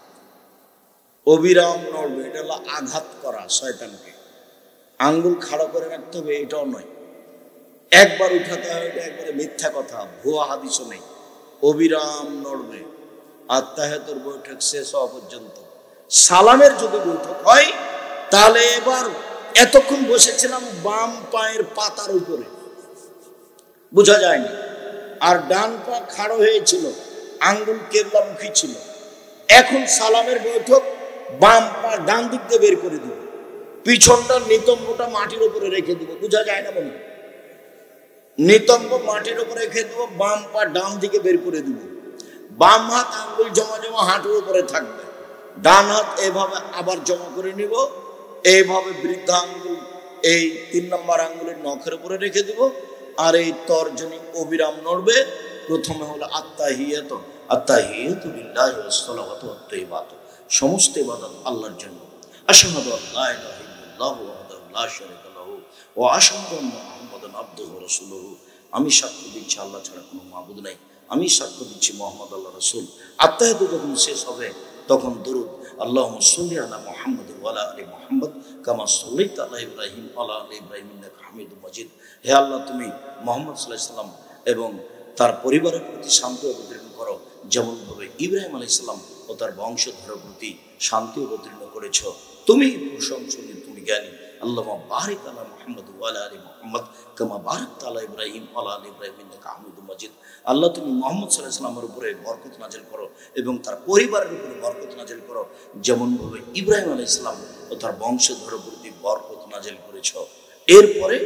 অবিরাম নড়বে, এটা হলো আঘাত করা শয়তানকে। আঙ্গুল খাড়া করে রাখতে হবে, এটাও নয়। একবার উঠাতে হয়, এটা একবারে মিথ্যা কথা, ভুয়া হাদিসও নেই। অবিরাম নড়বে আত্তাহিয়াতুর বৈঠক শেষ হওয়া পর্যন্ত। সালামের যদি বৈঠক হয় তাহলে এবার এতক্ষণ বসেছিলাম বাম পায়ের পাতার উপরে, বোঝা যায়নি, আর ডান পা খাড়ো হয়েছিল, আঙ্গুল কেবলামুখী ছিল। এখন সালামের বৈঠক, বাম পা ডান দিক দিয়ে বের করে দিব, পিছনটা নিতম্বটা মাটির উপরে রেখে দিব, বোঝা যায় না মনে, নিতম্ব মাটির উপরে রেখে দেবো, বাম পা ডান দিকে বের করে দিব। বাম হাত আঙ্গুল জমা জমা হাঁটুর উপরে থাকবে, ডান হাত এভাবে আবার জমা করে নিব, এইভাবে বৃদ্ধ আঙ্গুল এই 3 নম্বর আঙ্গুলের নখের উপরে রেখে দিব, আর এই তর্জনী অবিরাম নড়বে। প্রথমে হলো আত্তাহিয়াতু, আত্তাহিয়াতু লিল্লাহি ওয়াস সালাওয়াতু ওয়াত তাইয়্যিবাতু, সমস্ত ইবাদত আল্লাহর জন্য। আশহাদু আল্লা ইলাহা ইল্লাল্লাহু ওয়াহদাহু লা শারীকা লাহু ওয়া আশহাদু আন্না মুহাম্মাদান আবদুহু ওয়া রাসূলুহু, আমি সাক্ষ্য দিচ্ছি আল্লাহ ছাড়া কোনো মাবুদ নাই, আমি সাক্ষ্য দিচ্ছি মুহাম্মদ আল্লাহর রাসূল। আত্তাহিয়াতু যখন শেষ হবে তখন দরুদ, আল্লাহুম্মা সাল্লি আলা মুহাম্মাদ ওয়া আলা আলি মুহাম্মাদ কামা সাল্লাইতা আলা ইব্রাহিম ওয়া আলা আলি ইব্রাহিম ইন্নাকা হামিদুম মাজিদ। হে আল্লাহ, তুমি মুহাম্মদ সাল্লাল্লাহু আলাইহি সাল্লাম এবং তার পরিবারের প্রতি শান্তি অবতীর্ণ করো, যেমনভাবে ইব্রাহিম আলাইহিস সালাম ও তার বংশধরের প্রতি শান্তি অবতীর্ণ করেছ। তুমি প্রশংসনীয়, তুমি জ্ঞানী। আল্লাহুম্মা বারিক আলা মুহাম্মাদ ওয়া আলা আলি মুহাম্মাদ কামা বারাকতা আলা ইব্রাহিম ওয়া আলা আলি ইব্রাহিম ইন্নাকা হামিদুম মাজিদ। আল্লাহ, তুমি মুহাম্মদ সাল্লাল্লাহু আলাইহি সাল্লামের উপরে বরকত নাযিল করো এবং তার পরিবারের উপরে বরকত নাযিল করো, যেমনভাবে ইব্রাহিম আলাইহিস সালাম ও তার বংশধরের প্রতি বরকত নাযিল করেছ। এরপরে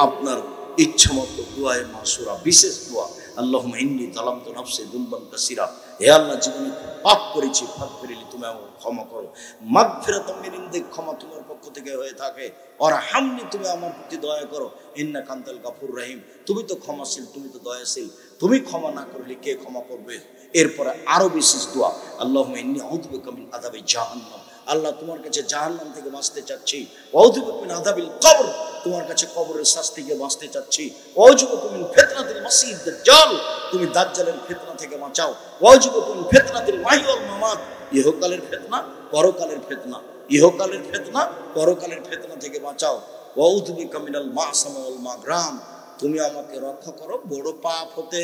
আপনার ইচ্ছা মতো দোয়ায়ে মাসুরা, বিশেষ দোয়া, আল্লাহুম্মা ইন্নী যালামতু নাফসি যুলমান কাসীরা, হে আল্লাহ, জীবনে পাপ করেছি, ফাগফিরলি, তুমি আমাকে ক্ষমা করো। মাগফিরাতাম মিন ইনদিক, ক্ষমা তোমার পক্ষ থেকে হয়ে থাকে। ওয়ারহামনি, তুমি আমার প্রতি দয়া করো। ইন্নাকা আনতাল গাফুরুর রহিম, তুমি তো ক্ষমাশীল, তুমি তো দয়াশীল, তুমি ক্ষমা না করলে কে ক্ষমা করবে। এরপরে আরো বিশেষ দোয়া, আল্লাহুম্মা ইন্নী আউযু বিকা মিন আযাবি জাহান্নাম, আল্লাহ তোমার কাছে জাহান্নাম থেকে বাঁচতে চাচ্ছি। ওয়াউযু বিকা মিন আযাবিল কবর, তোমার কাছে কবরের শাস্তি থেকে বাঁচতে চাচ্ছি। ওয়াউযু বিকা মিন ফিতনাতিল মাসিহিদ দাজ্জাল, তুমি দাজ্জালের ফিতনা থেকে বাঁচাও। ওয়াউযু বিকা মিন ফিতনাতিল মাহইয়া ওয়াল মামাত, ইহকালের ফিতনা, পরকালের ফিতনা, ইহকালের ফিতনা, পরকালের ফিতনা থেকে বাঁচাও। ওয়াউযু বিকা মিনাল মাসাম ওয়াল মাগরাম, তুমি আমাকে রক্ষা করো বড় পাপ হতে,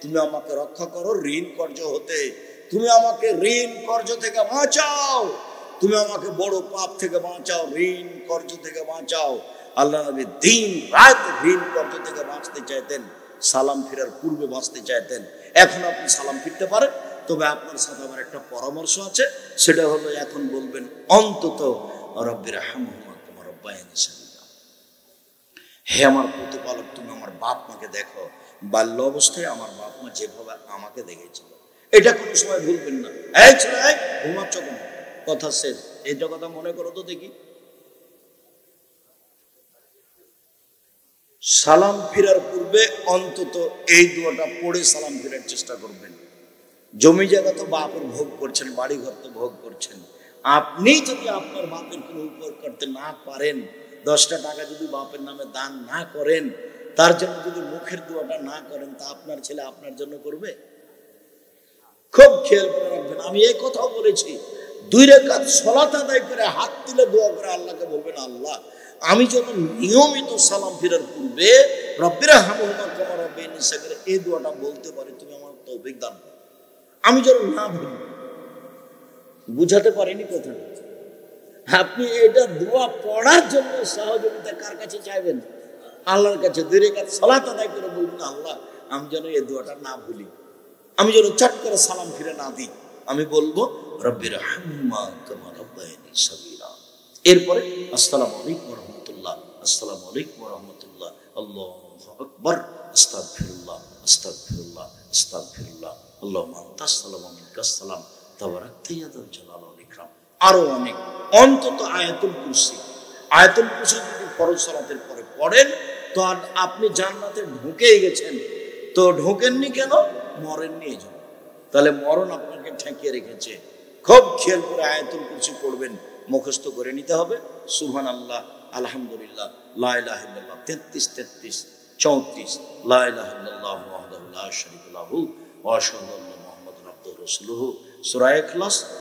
তুমি আমাকে রক্ষা করো ঋণ কর্জ হতে, তুমি আমাকে ঋণ কর্জ থেকে বাঁচাও, তুমি আমাকে বড় পাপ থেকে বাঁচাও, ঋণ কর্জ থেকে বাঁচাও। আল্লাহ নবী দিন রাত ঋণ কর্জ থেকে বাঁচতে চাইতেন, সালাম ফিরার পূর্বে বাঁচতে চাইতেন। এখন আপনি সালাম ফিরতে পারেন, তবে আপনার সাথে আমার একটা পরামর্শ আছে, সেটা হলো এখন বলবেন অন্তত রব্বির হামহুমা কামা রাব্বায়ানি সগীরা, হে আমার প্রতিপালক, তুমি আমার বাপ মাকে দেখো, বাল্য অবস্থায় আমার বাপ মা যেভাবে আমাকে দেখেছিল, এটা কোনো সময় ভুলবেন না। এই ছেলে, ঘুমাচ্ছ কেন? কথা শেষ, এটা কথা মনে করো তো দেখি। সালাম ফিরার পূর্বে অন্তত এই দোয়াটা পড়ে সালাম ফিরার চেষ্টা করবেন। জমি জায়গা তো বাপের ভোগ করছেন, বাড়ি ঘর তো ভোগ করছেন। আপনি যদি আপনার বাপের কোনো উপকার করতে না পারেন, 10টা টাকা যদি বাপের নামে দান না করেন, তার জন্য যদি মুখের দোয়াটা না করেন, তা আপনার ছেলে আপনার জন্য করবে? খুব খেয়াল করে রাখবেন। আমি এই কথাও বলেছি, 2 রাকাত সালাত আদায় করে হাত তুলে দোয়া করে আল্লাহকে বলবেন, আল্লাহ আমি যখন নিয়মিত সালাম ফিরার পূর্বে রব্বিরা হামহুমা কামা রাব্বায়ানি সগীরা এই দোয়াটা বলতে পারি, তুমি আমার তৌফিক দান করো। আমি যেন না ভুলি। বুঝাতে পারিনি কথাটা? আপনি এটা দোয়া পড়ার জন্য সহযোগিতা কার কাছে চাইবেন? আল্লাহর কাছে। 2 রাকাত সালাত আদায় করে বলবেন, আল্লাহ আমি যেন এই দোয়াটা না ভুলি, আমি যেন চট করে সালাম ফিরে না দিই। আমি বলবো রব্বিরা হামহুমা কামা রাব্বায়ানি সগীরা। এরপরে আসসালামু আলাইকুম ওয়া রাহমাতুল্লাহ, আসসালামু আলাইকুম ওয়া রাহমাতুল্লাহ, আল্লাহু আকবার, আস্তাগফিরুল্লাহ, আস্তাগফিরুল্লাহ, আস্তাগফিরুল্লাহ, আল্লাহুম্মা আনতাস সালাম ওয়া মিনকাস সালাম, তাবারাকতা ইয়া যাল জালাল ওয়াল ইকরাম। আরো অনেক, অন্তত আয়াতুল কুরসি। আয়াতুল কুরসি যদি ফরজ সালাতের পরে পড়েন তো আপনি জান্নাতে ঢুকেই গেছেন। তো ঢোকেননি কেন? মরেননি এই জন্য। তাহলে মরণ আপনাকে ঠেকিয়ে রেখেছে। খুব খেয়াল করে আয়াতুল কুরসি পড়বেন, মুখস্থ করে নিতে হবে। সুবহানাল্লাহ, আলহামদুলিল্লাহ, লা ইলাহা ইল্লাল্লাহ 33 33 34, লা ইলাহা ইল্লাল্লাহু ওয়াহদাহু লা শারীকা লাহু ওয়া আশহাদু আন্না মুহাম্মাদান আবদুহু ওয়া রাসূলুহু, সূরা ইখলাস।